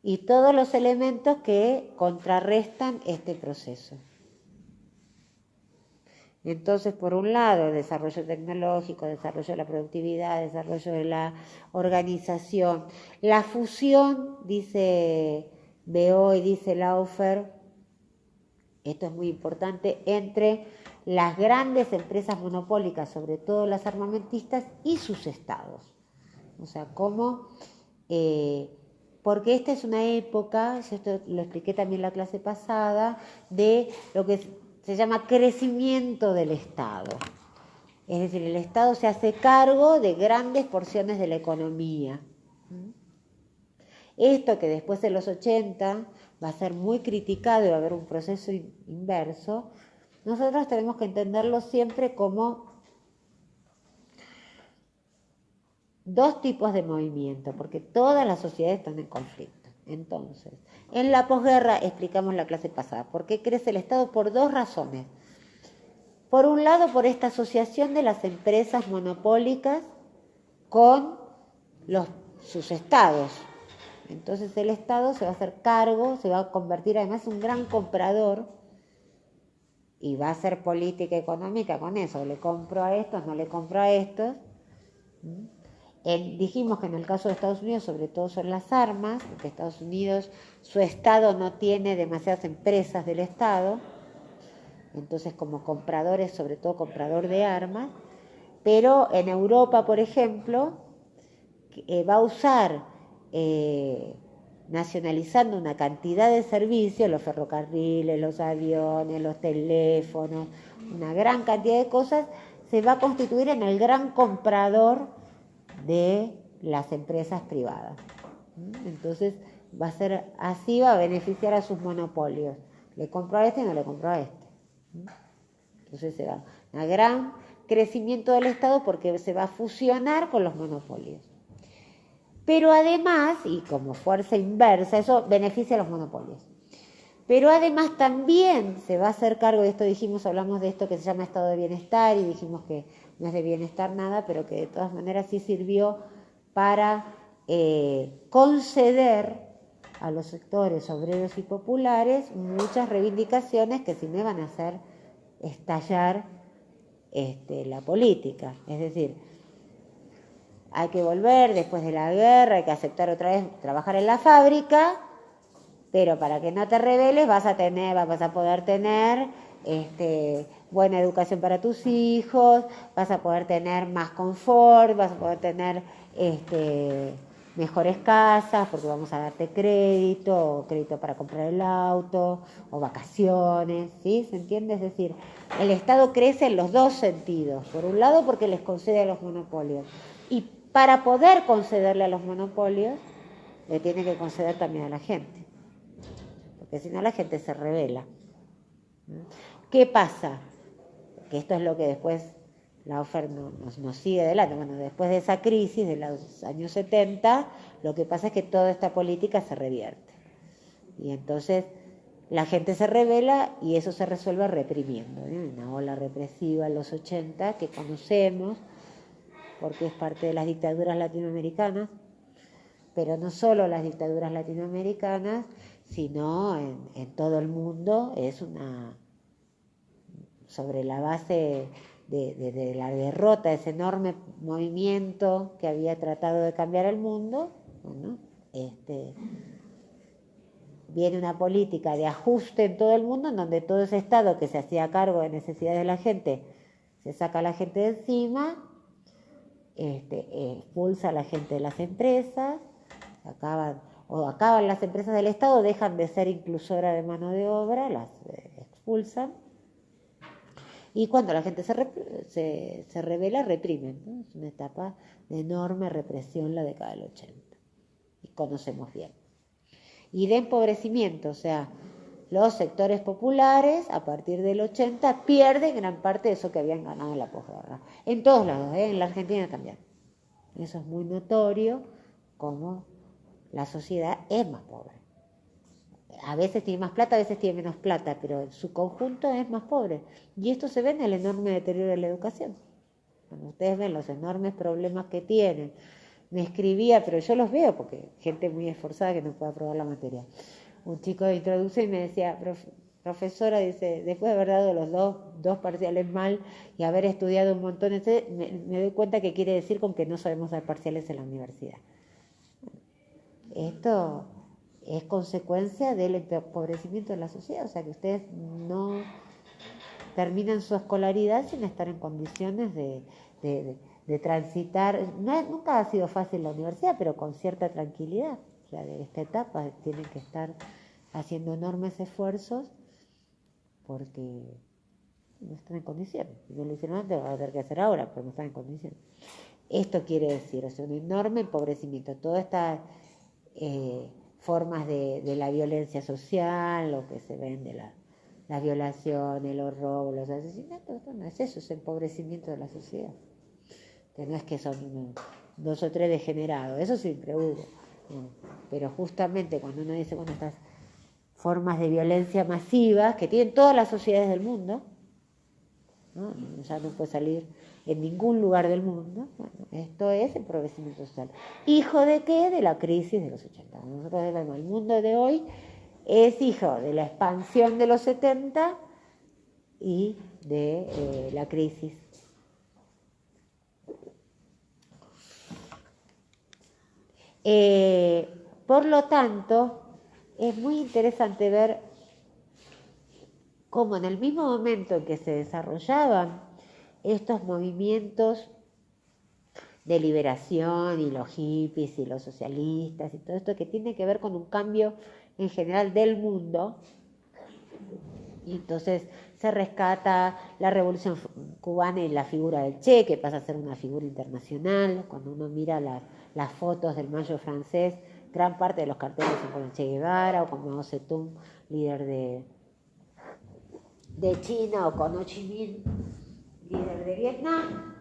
Speaker 1: y todos los elementos que contrarrestan este proceso. Entonces, por un lado, el desarrollo tecnológico, desarrollo de la productividad, desarrollo de la organización, la fusión, dice Beó y dice Laufer, esto es muy importante, entre las grandes empresas monopólicas, sobre todo las armamentistas, y sus estados. O sea, cómo... porque esta es una época, yo esto lo expliqué también en la clase pasada, de lo que se llama crecimiento del Estado. Es decir, el Estado se hace cargo de grandes porciones de la economía. Esto que después de los 80 va a ser muy criticado y va a haber un proceso inverso, nosotros tenemos que entenderlo siempre como dos tipos de movimiento, porque todas las sociedades están en conflicto. Entonces, en la posguerra explicamos la clase pasada, ¿por qué crece el Estado? Por dos razones. Por un lado, por esta asociación de las empresas monopólicas con sus estados. Entonces el Estado se va a hacer cargo, se va a convertir además en un gran comprador y va a hacer política económica con eso. Le compro a estos, no le compro a estos. Dijimos que en el caso de Estados Unidos sobre todo son las armas, porque Estados Unidos, su Estado no tiene demasiadas empresas del Estado, entonces como compradores, sobre todo comprador de armas, pero en Europa, por ejemplo, va a usar, nacionalizando una cantidad de servicios, los ferrocarriles, los aviones, los teléfonos, una gran cantidad de cosas, se va a constituir en el gran comprador de las empresas privadas. Entonces va a ser así, va a beneficiar a sus monopolios. Le compro a este y no le compro a este. Entonces se va a un gran crecimiento del Estado porque se va a fusionar con los monopolios. Pero además, y como fuerza inversa, eso beneficia a los monopolios. Pero además también se va a hacer cargo, de esto dijimos, hablamos de esto que se llama estado de bienestar y dijimos que no es de bienestar nada, pero que de todas maneras sí sirvió para conceder a los sectores obreros y populares muchas reivindicaciones que sí me van a hacer estallar la política. Es decir, hay que volver después de la guerra, hay que aceptar otra vez trabajar en la fábrica, pero para que no te rebeles vas a poder tener buena educación para tus hijos, vas a poder tener más confort, vas a poder tener mejores casas porque vamos a darte crédito, o crédito para comprar el auto, o vacaciones, ¿sí? ¿Se entiende? Es decir, el Estado crece en los dos sentidos. Por un lado porque les concede a los monopolios, y para poder concederle a los monopolios, le tiene que conceder también a la gente, porque si no la gente se rebela. ¿Qué pasa? Que esto es lo que después Laufer nos sigue adelante. Bueno, después de esa crisis de los años 70, lo que pasa es que toda esta política se revierte. Y entonces la gente se rebela y eso se resuelve reprimiendo. Una ola represiva en los 80 que conocemos, porque es parte de las dictaduras latinoamericanas, pero no solo las dictaduras latinoamericanas, sino en todo el mundo. Es sobre la base de la derrota de ese enorme movimiento que había tratado de cambiar el mundo, bueno, viene una política de ajuste en todo el mundo, en donde todo ese Estado que se hacía cargo de necesidades de la gente, se saca a la gente de encima, expulsa a la gente de las empresas, acaban las empresas del Estado, dejan de ser inclusora de mano de obra, las expulsan. Y cuando la gente se rebela, reprimen, ¿no? Es una etapa de enorme represión la década del 80. Y conocemos bien. Y de empobrecimiento, o sea, los sectores populares a partir del 80 pierden gran parte de eso que habían ganado en la posguerra. En todos lados, en la Argentina también. Eso es muy notorio, como la sociedad es más pobre. A veces tiene más plata, a veces tiene menos plata, pero en su conjunto es más pobre. Y esto se ve en el enorme deterioro de la educación. Cuando ustedes ven los enormes problemas que tienen. Me escribía, pero yo los veo porque gente muy esforzada que no puede aprobar la materia. Un chico de introducción y me decía, profesora, dice, después de haber dado los dos parciales mal y haber estudiado un montón, me doy cuenta que quiere decir con que no sabemos dar parciales en la universidad. Esto es consecuencia del empobrecimiento de la sociedad, o sea que ustedes no terminan su escolaridad sin estar en condiciones de transitar. Nunca ha sido fácil la universidad, pero con cierta tranquilidad. O sea, de esta etapa tienen que estar haciendo enormes esfuerzos porque no están en condiciones. Si no lo hicieron antes, va a tener que hacer ahora, pero no están en condiciones. Esto quiere decir, o sea, un enorme empobrecimiento. Todas estas formas de la violencia social, lo que se ven de las violaciones, los robos, los asesinatos, no es eso, es empobrecimiento de la sociedad. Que no es que son 2 o 3 degenerados, eso siempre hubo. ¿No? Pero justamente cuando uno dice, bueno, estas formas de violencia masivas que tienen todas las sociedades del mundo, ¿no? Ya no puede salir en ningún lugar del mundo. Bueno, esto es empobrecimiento social. ¿Hijo de qué? De la crisis de los 80. Nosotros vemos el mundo de hoy es hijo de la expansión de los 70 y de la crisis. Por lo tanto, es muy interesante ver cómo en el mismo momento en que se desarrollaban estos movimientos de liberación y los hippies y los socialistas y todo esto que tiene que ver con un cambio en general del mundo, y entonces se rescata la revolución cubana y la figura del Che, que pasa a ser una figura internacional. Cuando uno mira las fotos del Mayo francés, gran parte de los carteles son con el Che Guevara o con Mao Zedong, líder de China, o con Ho Chi Minh, líder de Vietnam.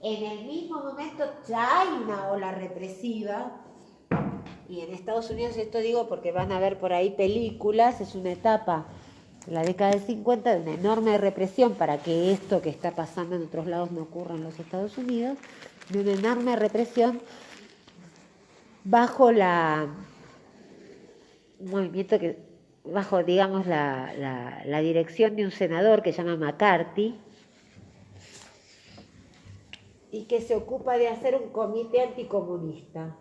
Speaker 1: En el mismo momento ya hay una ola represiva, y en Estados Unidos, esto digo porque van a ver por ahí películas, es una etapa, la década del 50, de una enorme represión para que esto que está pasando en otros lados no ocurra en los Estados Unidos, de una enorme represión bajo un movimiento que, bajo, digamos, la dirección de un senador que se llama McCarthy, y que se ocupa de hacer un comité anticomunista.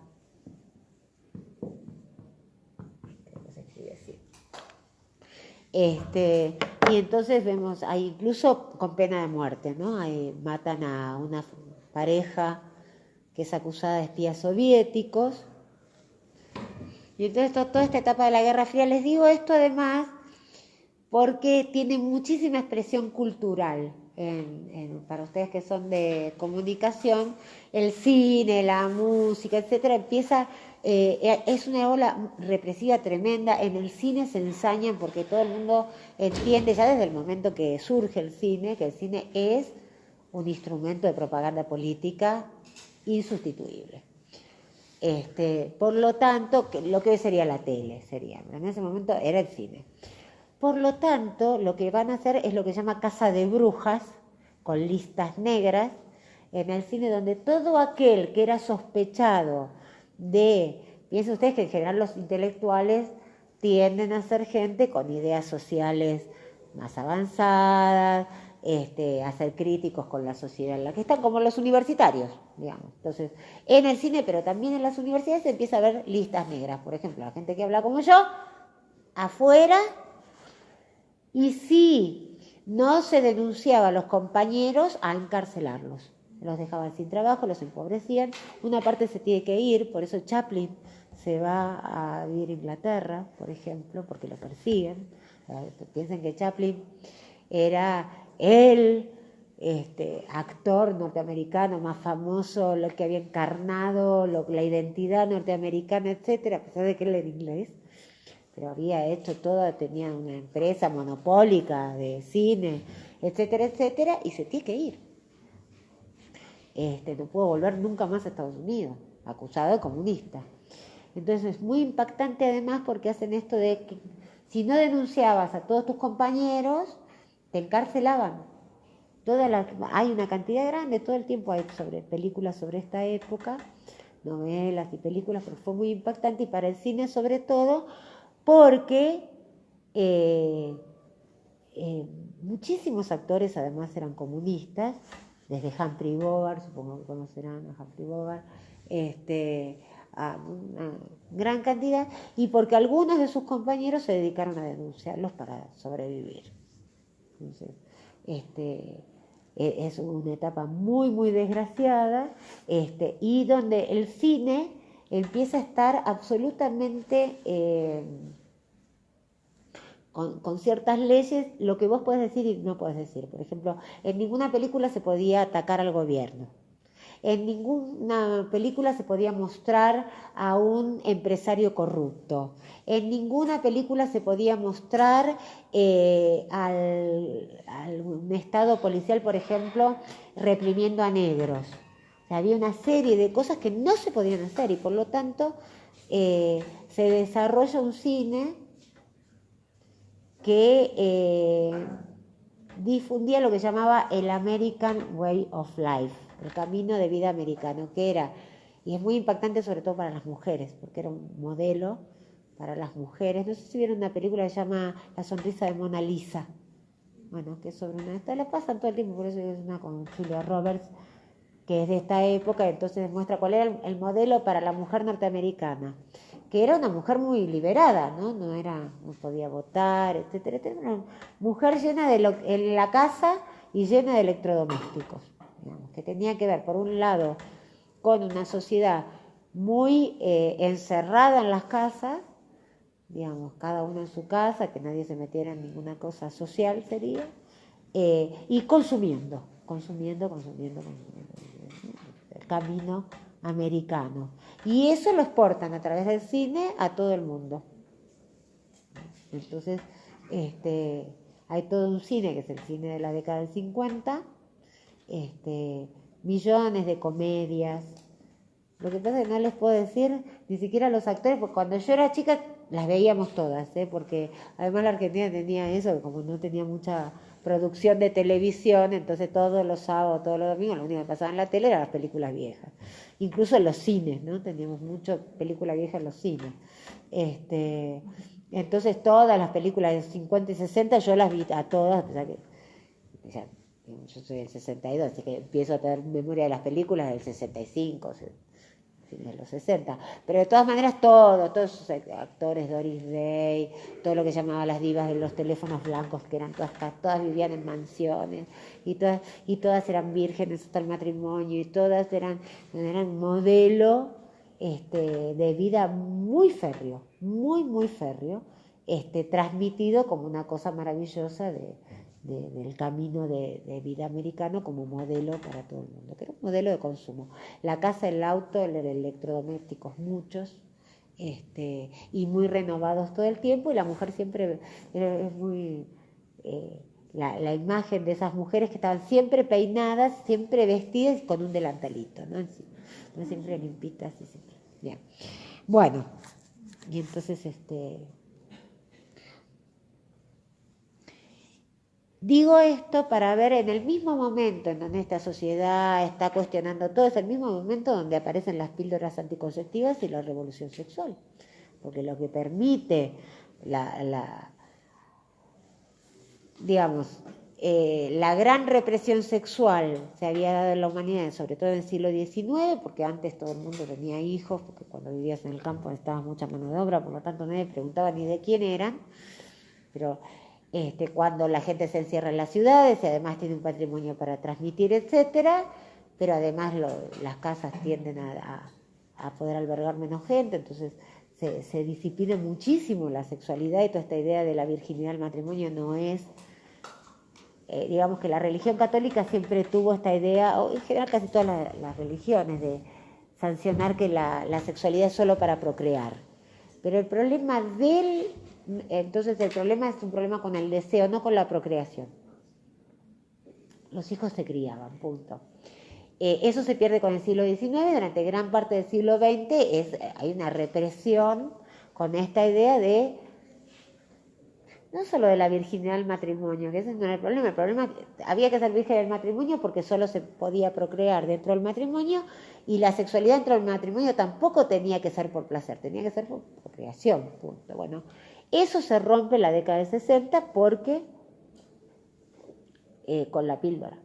Speaker 1: Y entonces vemos, ahí incluso con pena de muerte, ¿no? Ahí matan a una pareja que es acusada de espías soviéticos. Y entonces toda esta etapa de la Guerra Fría, les digo esto además porque tiene muchísima expresión cultural. Para ustedes que son de comunicación, el cine, la música, etcétera, es una ola represiva tremenda. En el cine se ensañan porque todo el mundo entiende ya desde el momento que surge el cine, que el cine es un instrumento de propaganda política insustituible. Por lo tanto, lo que hoy sería la tele, en ese momento era el cine. Por lo tanto, lo que van a hacer es lo que se llama casa de brujas, con listas negras, en el cine, donde todo aquel que era sospechado piensen ustedes que en general los intelectuales tienden a ser gente con ideas sociales más avanzadas, a ser críticos con la sociedad en la que están, como los universitarios, digamos. Entonces, en el cine, pero también en las universidades se empieza a ver listas negras. Por ejemplo, la gente que habla como yo, afuera, y si no se denunciaba a los compañeros, a encarcelarlos. Los dejaban sin trabajo, los empobrecían. Una parte se tiene que ir, por eso Chaplin se va a vivir a Inglaterra, por ejemplo, porque lo persiguen. Piensen que Chaplin era el actor norteamericano más famoso, lo que había encarnado la identidad norteamericana, etcétera, a pesar de que él era inglés, pero había hecho todo, tenía una empresa monopólica de cine, etcétera, etcétera, y se tiene que ir. No pudo volver nunca más a Estados Unidos, acusado de comunista. Entonces es muy impactante además porque hacen esto de que si no denunciabas a todos tus compañeros, te encarcelaban. Hay una cantidad grande, todo el tiempo hay películas sobre esta época, novelas y películas, pero fue muy impactante, y para el cine sobre todo, porque muchísimos actores además eran comunistas, desde Humphrey Bogart, supongo que conocerán a Humphrey Bogart, a una gran cantidad, y porque algunos de sus compañeros se dedicaron a denunciarlos para sobrevivir. Entonces, es una etapa muy, muy desgraciada, y donde el cine empieza a estar absolutamente con ciertas leyes, lo que vos podés decir y no podés decir. Por ejemplo, en ninguna película se podía atacar al gobierno. En ninguna película se podía mostrar a un empresario corrupto. En ninguna película se podía mostrar un estado policial, por ejemplo, reprimiendo a negros. O sea, había una serie de cosas que no se podían hacer, y por lo tanto se desarrolla un cine que difundía lo que llamaba el American Way of Life, el camino de vida americano, que era, y es muy impactante sobre todo para las mujeres, porque era un modelo para las mujeres. No sé si vieron una película que se llama La sonrisa de Mona Lisa, bueno, que es sobre esta la pasan todo el tiempo, por eso es una con Julia Roberts, que es de esta época, entonces muestra cuál era el modelo para la mujer norteamericana, que era una mujer muy liberada, no podía votar, etcétera, etcétera. Una mujer llena en la casa y llena de electrodomésticos, digamos, que tenía que ver, por un lado, con una sociedad muy encerrada en las casas, digamos, cada uno en su casa, que nadie se metiera en ninguna cosa social sería, y consumiendo el camino americano. Y eso lo exportan a través del cine a todo el mundo. Entonces, hay todo un cine, que es el cine de la década del 50, millones de comedias. Lo que pasa es que no les puedo decir ni siquiera a los actores, porque cuando yo era chica las veíamos todas, porque además la Argentina tenía eso, que como no tenía mucha producción de televisión, entonces todos los sábados, todos los domingos, lo único que pasaba en la tele eran las películas viejas. Incluso en los cines, ¿no? Teníamos muchas películas viejas en los cines. Entonces todas las películas de 50 y 60 yo las vi a todas, a pesar que yo soy del 62, así que empiezo a tener memoria de las películas del 65, de los 60, pero de todas maneras todos esos actores, Doris Day, todo lo que llamaba las divas de los teléfonos blancos, que eran todas vivían en mansiones, y todas eran vírgenes hasta el matrimonio, y todas eran modelo de vida muy férreo, muy, muy férreo, transmitido como una cosa maravillosa del camino de vida americano como modelo para todo el mundo, que era un modelo de consumo. La casa, el auto, electrodomésticos, muchos, y muy renovados todo el tiempo, y la mujer siempre es muy la imagen de esas mujeres que estaban siempre peinadas, siempre vestidas con un delantalito, ¿no? No siempre limpitas y siempre. Bien. Bueno, y entonces digo esto para ver en el mismo momento en donde esta sociedad está cuestionando todo, es el mismo momento donde aparecen las píldoras anticonceptivas y la revolución sexual. Porque lo que permite digamos, la gran represión sexual se había dado en la humanidad, sobre todo en el siglo XIX, porque antes todo el mundo tenía hijos, porque cuando vivías en el campo necesitabas mucha mano de obra, por lo tanto nadie preguntaba ni de quién eran, pero cuando la gente se encierra en las ciudades y además tiene un patrimonio para transmitir, etcétera, pero además las casas tienden a poder albergar menos gente, entonces se disciplina muchísimo la sexualidad y toda esta idea de la virginidad del matrimonio no es, digamos que la religión católica siempre tuvo esta idea, o en general casi todas las religiones, de sancionar que la sexualidad es solo para procrear. Pero el problema entonces el problema es un problema con el deseo, no con la procreación. Los hijos se criaban, punto. Eso se pierde con el siglo XIX, durante gran parte del siglo XX hay una represión con esta idea de, no solo de la virginidad del matrimonio, que ese no era el problema había que ser virgen del matrimonio porque solo se podía procrear dentro del matrimonio y la sexualidad dentro del matrimonio tampoco tenía que ser por placer, tenía que ser por procreación, punto. Bueno, eso se rompe en la década de 60 porque con la píldora.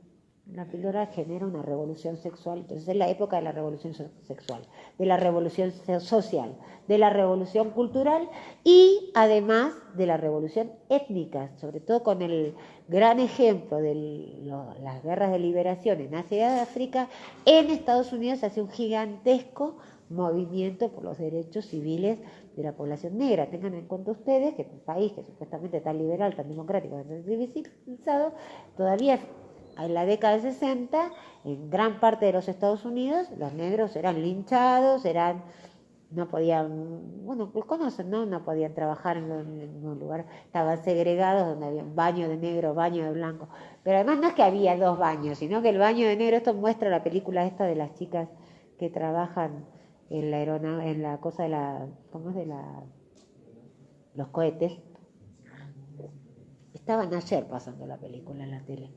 Speaker 1: La píldora genera una revolución sexual, entonces es la época de la revolución sexual, de la revolución social, de la revolución cultural y además de la revolución étnica, sobre todo con el gran ejemplo de las guerras de liberación en Asia y África. En Estados Unidos se hace un gigantesco movimiento por los derechos civiles de la población negra. Tengan en cuenta ustedes que un país que supuestamente tan liberal, tan democrático, tan civilizado, todavía en la década de 60, en gran parte de los Estados Unidos, los negros eran linchados, no podían, bueno, pues conocen, ¿no? No podían trabajar en un lugar, estaban segregados donde había un baño de negro, baño de blanco. Pero además no es que había dos baños, sino que el baño de negro, esto muestra la película esta de las chicas que trabajan en la aeronave, en la cosa de ¿cómo es? Los cohetes. Estaban ayer pasando la película en la tele.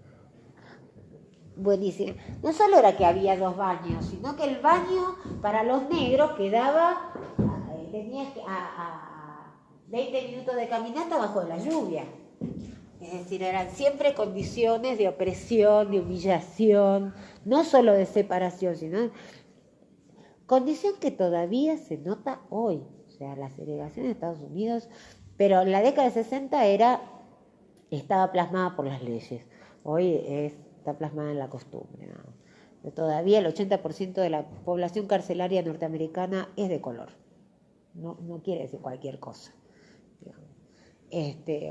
Speaker 1: Buenísimo. No solo era que había dos baños, sino que el baño para los negros quedaba, tenías a 20 minutos de caminata bajo de la lluvia. Es decir, eran siempre condiciones de opresión, de humillación, no solo de separación, sino condición que todavía se nota hoy. O sea, la segregación en Estados Unidos, pero en la década de 60 estaba plasmada por las leyes. Hoy está plasmada en la costumbre, ¿no? Todavía el 80% de la población carcelaria norteamericana es de color. No quiere decir cualquier cosa.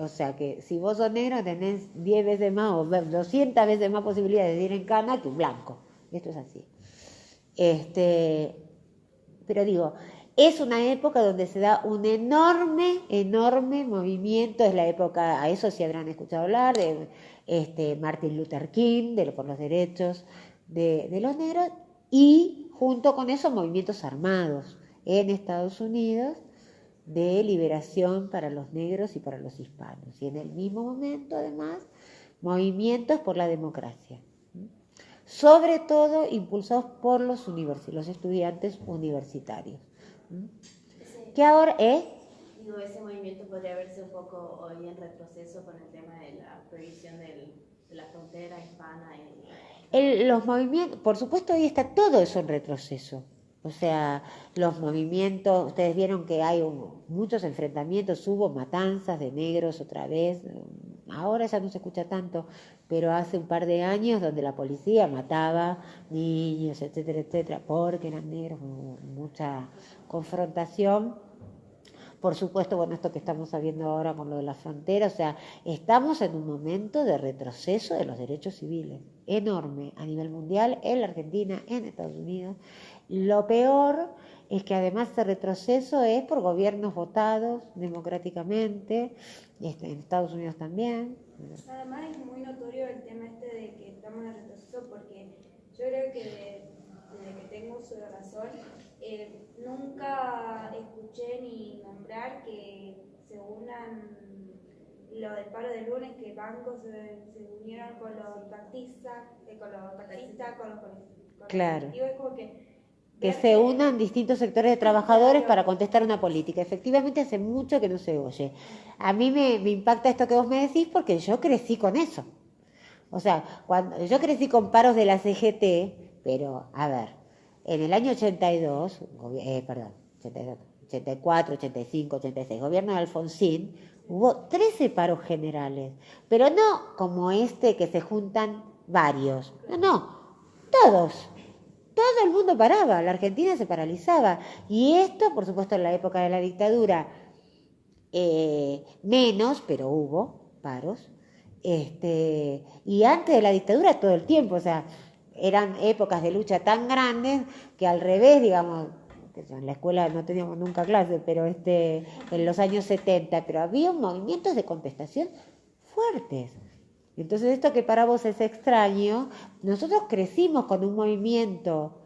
Speaker 1: O sea que si vos sos negro tenés 10 veces más o 200 veces más posibilidades de ir en cana que un blanco. Esto es así. Pero digo, es una época donde se da un enorme movimiento. Es la época, a eso sí habrán escuchado hablar, de Martin Luther King, por los derechos de los negros, y junto con eso movimientos armados en Estados Unidos de liberación para los negros y para los hispanos. Y en el mismo momento, además, movimientos por la democracia, sobre todo impulsados por los estudiantes universitarios. ¿Qué ahora es?
Speaker 3: Digo, ese movimiento podría verse un poco hoy en retroceso con el tema de la prohibición de la frontera hispana.
Speaker 1: Los movimientos, por supuesto, hoy está todo eso en retroceso. O sea, los movimientos, ustedes vieron que hay muchos enfrentamientos, hubo matanzas de negros otra vez, ahora ya no se escucha tanto, pero hace un par de años donde la policía mataba niños, etcétera, etcétera, porque eran negros, mucha confrontación. Por supuesto, bueno, esto que estamos sabiendo ahora con lo de la frontera, o sea, estamos en un momento de retroceso de los derechos civiles, enorme, a nivel mundial, en la Argentina, en Estados Unidos. Lo peor es que además ese retroceso es por gobiernos votados democráticamente, en Estados Unidos también,
Speaker 2: Además es muy notorio el tema este de que estamos en retroceso porque yo creo que desde que tengo uso de razón nunca escuché ni nombrar que se unan lo del paro de lunes, que bancos se unieron con los taxistas, con los
Speaker 1: Claro.
Speaker 2: colectivos, es como que
Speaker 1: Que se unan distintos sectores de trabajadores para contestar una política. Efectivamente hace mucho que no se oye. A mí me impacta esto que vos me decís porque yo crecí con eso. O sea, cuando yo crecí con paros de la CGT, pero a ver, en el año 82, 84, 85, 86, gobierno de Alfonsín, hubo 13 paros generales, pero no como este que se juntan varios, no, todos. Todo el mundo paraba, la Argentina se paralizaba. Y esto, por supuesto, en la época de la dictadura, menos, pero hubo paros. Y antes de la dictadura todo el tiempo, o sea, eran épocas de lucha tan grandes que al revés, digamos, en la escuela no teníamos nunca clase, pero en los años 70, pero había movimientos de contestación fuertes. Entonces esto que para vos es extraño, nosotros crecimos con un movimiento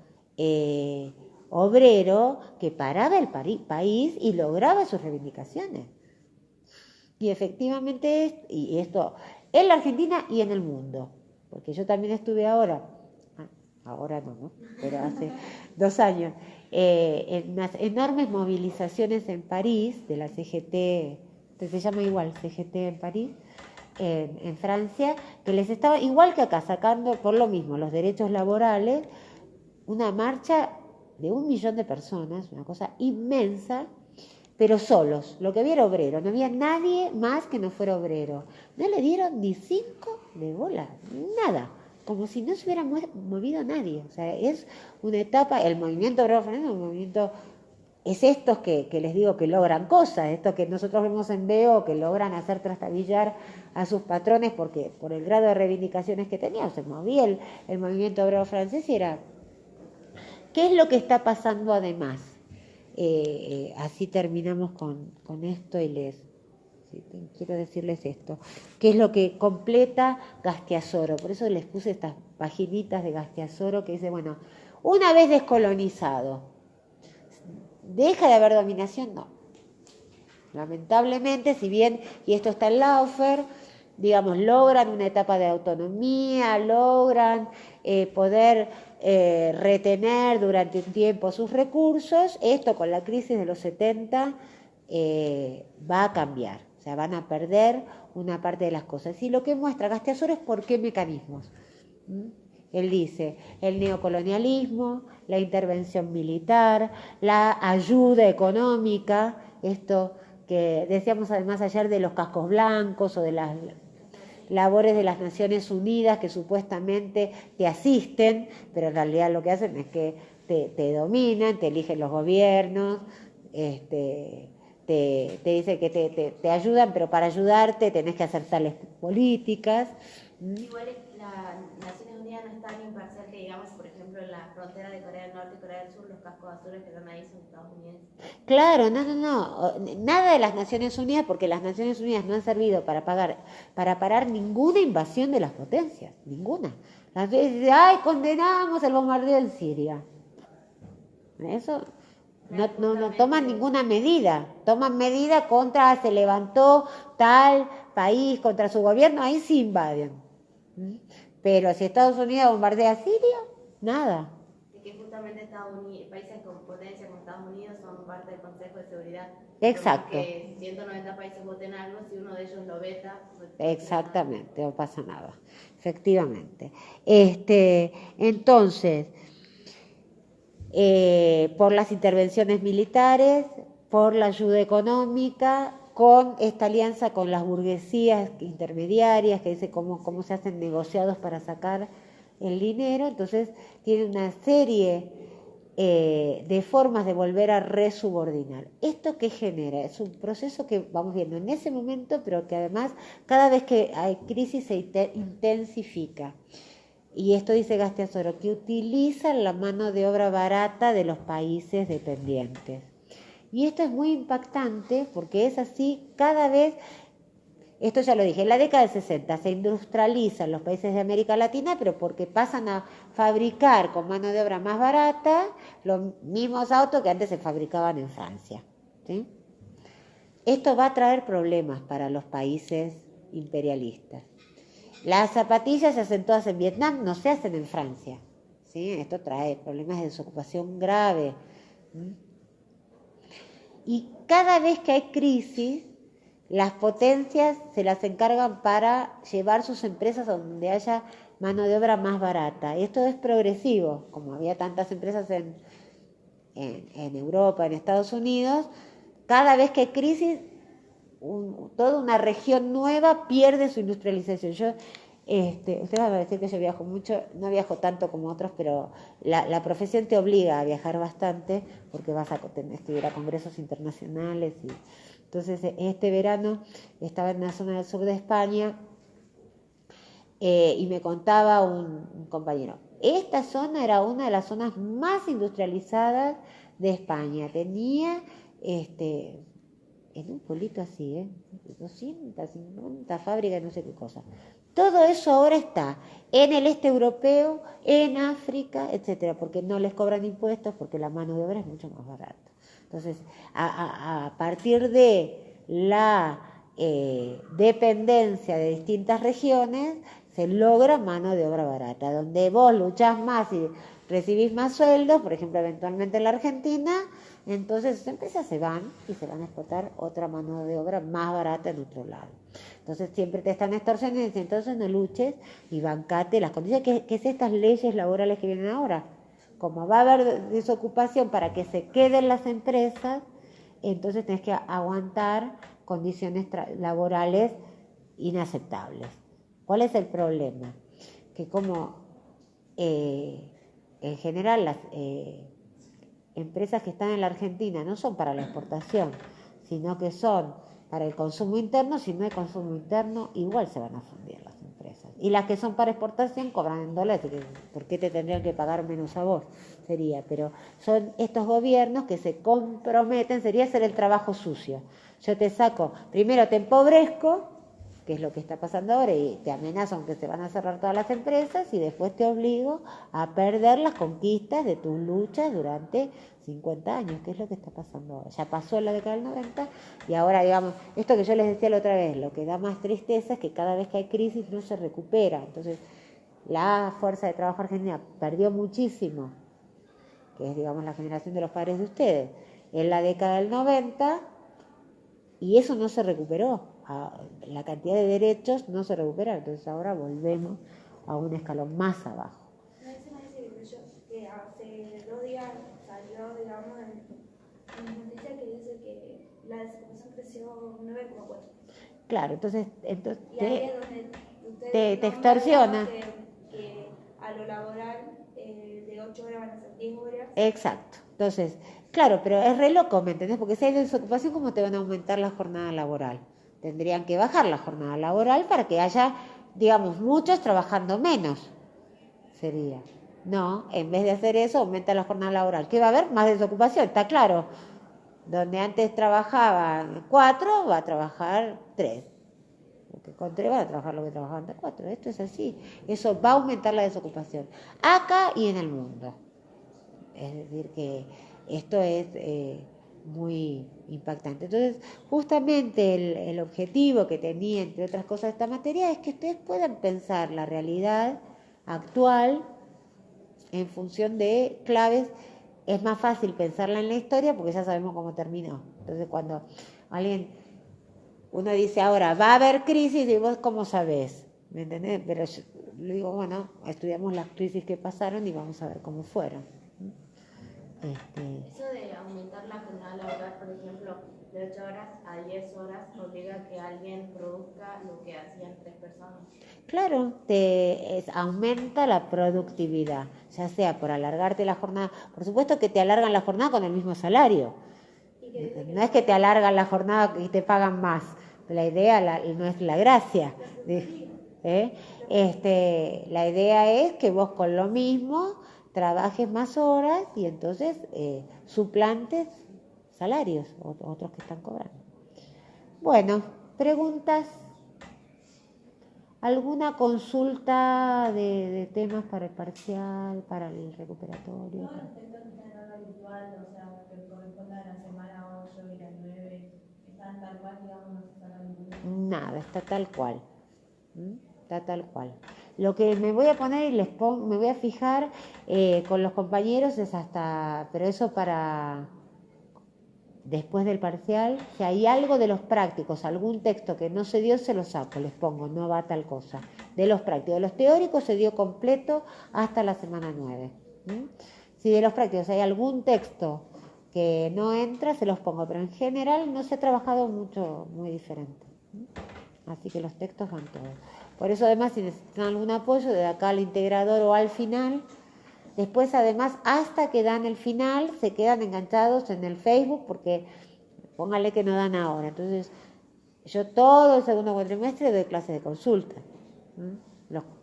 Speaker 1: obrero que paraba el país y lograba sus reivindicaciones. Y efectivamente, y esto en la Argentina y en el mundo, porque yo también estuve ahora no, pero hace 2 años, en unas enormes movilizaciones en París de la CGT, se llama igual CGT en París, en Francia, que les estaba, igual que acá, sacando por lo mismo los derechos laborales, una marcha de 1 millón de personas, una cosa inmensa, pero solos. Lo que había era obrero, no había nadie más que no fuera obrero. No le dieron ni 5 de bola, nada, como si no se hubiera movido nadie. O sea, es una etapa, el movimiento obrero francés es un movimiento, es estos que les digo que logran cosas, estos que nosotros vemos en Veo, que logran hacer trastabillar a sus patrones porque por el grado de reivindicaciones que tenían, se movía el movimiento obrero francés y era, ¿qué es lo que está pasando además? Así terminamos con esto y quiero decirles esto, ¿qué es lo que completa Gastiazoro? Por eso les puse estas paginitas de Gastiazoro que dice, bueno, una vez descolonizado, ¿deja de haber dominación? No. Lamentablemente, si bien, y esto está en Laufer, digamos, logran una etapa de autonomía, logran poder retener durante un tiempo sus recursos, esto con la crisis de los 70 va a cambiar, o sea, van a perder una parte de las cosas. Y lo que muestra Gastiazoro es por qué mecanismos. Él dice, el neocolonialismo, la intervención militar, la ayuda económica, esto que decíamos además ayer de los cascos blancos o de las labores de las Naciones Unidas que supuestamente te asisten, pero en realidad lo que hacen es que te dominan, te eligen los gobiernos, te dicen que te ayudan, pero para ayudarte tenés que hacer tales políticas.
Speaker 3: Igual las Naciones Unidas no es tan imparcial que digamos, por ejemplo, en la frontera de Corea del Norte y Corea del Sur, los cascos azules que están ahí son estadounidenses.
Speaker 1: Claro, no. Nada de las Naciones Unidas, porque las Naciones Unidas no han servido para parar ninguna invasión de las potencias, ninguna. Las veces dicen, ay, condenamos el bombardeo en Siria. Eso no toman ninguna medida. Toman medida contra, se levantó tal país contra su gobierno, ahí sí invaden. Pero si Estados Unidos bombardea Siria, nada.
Speaker 3: Y que justamente Estados Unidos, países con potencia como Estados Unidos son parte del Consejo de Seguridad.
Speaker 1: Exacto.
Speaker 3: Que 190 países voten algo, si uno de ellos lo veta.
Speaker 1: Exactamente, no pasa nada. Efectivamente. Entonces, por las intervenciones militares, por la ayuda económica, con esta alianza con las burguesías intermediarias, que dice cómo se hacen negociados para sacar el dinero, entonces tiene una serie de formas de volver a resubordinar. ¿Esto qué genera? Es un proceso que vamos viendo en ese momento, pero que además cada vez que hay crisis se intensifica. Y esto dice Gastiazoro, que utilizan la mano de obra barata de los países dependientes. Y esto es muy impactante porque es así cada vez, esto ya lo dije, en la década del 60 se industrializan los países de América Latina, pero porque pasan a fabricar con mano de obra más barata los mismos autos que antes se fabricaban en Francia, ¿sí? Esto va a traer problemas para los países imperialistas. Las zapatillas se hacen todas en Vietnam, no se hacen en Francia, ¿sí? Esto trae problemas de desocupación grave. Y cada vez que hay crisis, las potencias se las encargan para llevar sus empresas a donde haya mano de obra más barata. Esto es progresivo, como había tantas empresas en Europa, en Estados Unidos, cada vez que hay crisis, toda una región nueva pierde su industrialización. Ustedes van a decir que yo viajo mucho, no viajo tanto como otros, pero la profesión te obliga a viajar bastante porque tenés que ir a congresos internacionales. Entonces, este verano estaba en una zona del sur de España y me contaba un compañero, esta zona era una de las zonas más industrializadas de España. Tenía, en un pueblito así, 250 fábricas, no sé qué cosa. Todo eso ahora está en el este europeo, en África, etcétera, porque no les cobran impuestos, porque la mano de obra es mucho más barata. Entonces, a partir de la dependencia de distintas regiones, se logra mano de obra barata, donde vos luchás más y recibís más sueldos, por ejemplo, eventualmente en la Argentina, entonces esas empresas se van y se van a exportar otra mano de obra más barata en otro lado. Entonces siempre te están extorsionando y dicen, entonces no luches y bancate las condiciones, que es estas leyes laborales que vienen ahora. Como va a haber desocupación para que se queden las empresas, entonces tenés que aguantar condiciones laborales inaceptables. ¿Cuál es el problema? Que como en general las empresas que están en la Argentina no son para la exportación, sino que son para el consumo interno, si no hay consumo interno, igual se van a fundir las empresas. Y las que son para exportación cobran en dólares, ¿por qué te tendrían que pagar menos a vos? Pero son estos gobiernos que se comprometen, sería hacer el trabajo sucio. Yo te saco, primero te empobrezco, que es lo que está pasando ahora, y te amenazan que se van a cerrar todas las empresas, y después te obligo a perder las conquistas de tus luchas durante 50 años, que es lo que está pasando ahora. Ya pasó la década del 90, y ahora, digamos, esto que yo les decía la otra vez, lo que da más tristeza es que cada vez que hay crisis no se recupera. Entonces, la fuerza de trabajo argentina perdió muchísimo, que es, digamos, la generación de los padres de ustedes, en la década del 90, y eso no se recuperó. La cantidad de derechos no se recupera, entonces ahora volvemos a un escalón más abajo.
Speaker 2: No, eso no dice que hace 2 días salió, digamos, en noticia que dice que la desocupación creció 9,4.
Speaker 1: Claro, entonces
Speaker 2: y ahí es donde ustedes
Speaker 1: te extorsionan.
Speaker 2: Que a lo laboral de 8 horas van a ser 10 horas.
Speaker 1: Exacto. Entonces, claro, pero es re loco, ¿me entendés? Porque si hay desocupación, ¿cómo te van a aumentar la jornada laboral? Tendrían que bajar la jornada laboral para que haya, digamos, muchos trabajando menos. Sería. No, en vez de hacer eso, aumenta la jornada laboral. ¿Qué va a haber? Más desocupación, está claro. Donde antes trabajaban 4, va a trabajar 3. Porque con 3 van a trabajar lo que trabajaban antes 4. Esto es así. Eso va a aumentar la desocupación. Acá y en el mundo. Es decir, que esto es muy impactante. Entonces, justamente el objetivo que tenía, entre otras cosas, esta materia es que ustedes puedan pensar la realidad actual en función de claves. Es más fácil pensarla en la historia porque ya sabemos cómo terminó. Entonces, cuando uno dice ahora, va a haber crisis, y vos cómo sabés, ¿me entendés? Pero yo le digo, bueno, estudiamos las crisis que pasaron y vamos a ver cómo fueron.
Speaker 3: Eso de aumentar la jornada laboral, por ejemplo, de 8 horas a 10 horas, obliga a que alguien produzca lo que hacían 3 personas.
Speaker 1: Claro, aumenta la productividad, ya sea por alargarte la jornada. Por supuesto que te alargan la jornada con el mismo salario. No es que te alargan la jornada y te pagan más. La idea no es la gracia. La idea es que vos con lo mismo trabajes más horas y entonces suplantes salarios, otros que están cobrando. Bueno, preguntas. alguna consulta de temas para el parcial, para el recuperatorio.
Speaker 3: No, respecto al general habitual, o sea, que corresponda a la semana 8 y la 9, están tal cual, digamos, no se saca ninguna.
Speaker 1: Nada, está tal cual. Está tal cual. Lo que me voy a poner y me voy a fijar con los compañeros es pero eso para después del parcial, si hay algo de los prácticos, algún texto que no se dio, se lo saco, les pongo, no va tal cosa. De los prácticos, de los teóricos se dio completo hasta la semana 9. Si de los prácticos hay algún texto que no entra, se los pongo, pero en general no se ha trabajado mucho, muy diferente. Así que los textos van todos. Por eso además si necesitan algún apoyo de acá al integrador o al final, después además hasta que dan el final se quedan enganchados en el Facebook porque póngale que no dan ahora. Entonces yo todo el segundo cuatrimestre doy clases de consulta.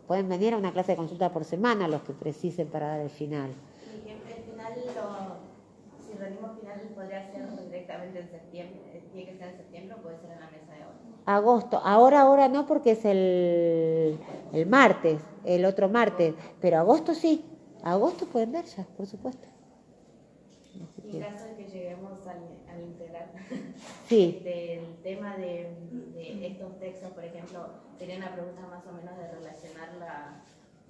Speaker 1: Pueden venir a una clase de consulta por semana los que precisen para dar el final.
Speaker 3: Y el final, si rendimos final, podría ser directamente en septiembre. Tiene que ser en septiembre o puede ser en la mesa de ahora.
Speaker 1: Agosto, ahora no porque es el martes, el otro martes, pero agosto sí, agosto pueden dar ya, por supuesto.
Speaker 3: Y en caso de que lleguemos al integral,
Speaker 1: sí.
Speaker 3: El tema de estos textos, por ejemplo, sería una pregunta más o menos de relacionar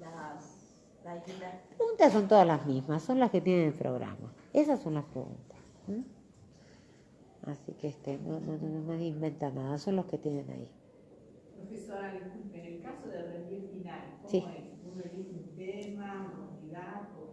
Speaker 3: las distintas.
Speaker 1: Las preguntas son todas las mismas, son las que tienen el programa, esas son las preguntas. Así que no inventa nada, son los que tienen ahí.
Speaker 4: Profesora, en el caso de rendir final, ¿cómo
Speaker 1: sí.
Speaker 4: es? ¿Uno elige un tema, una unidad o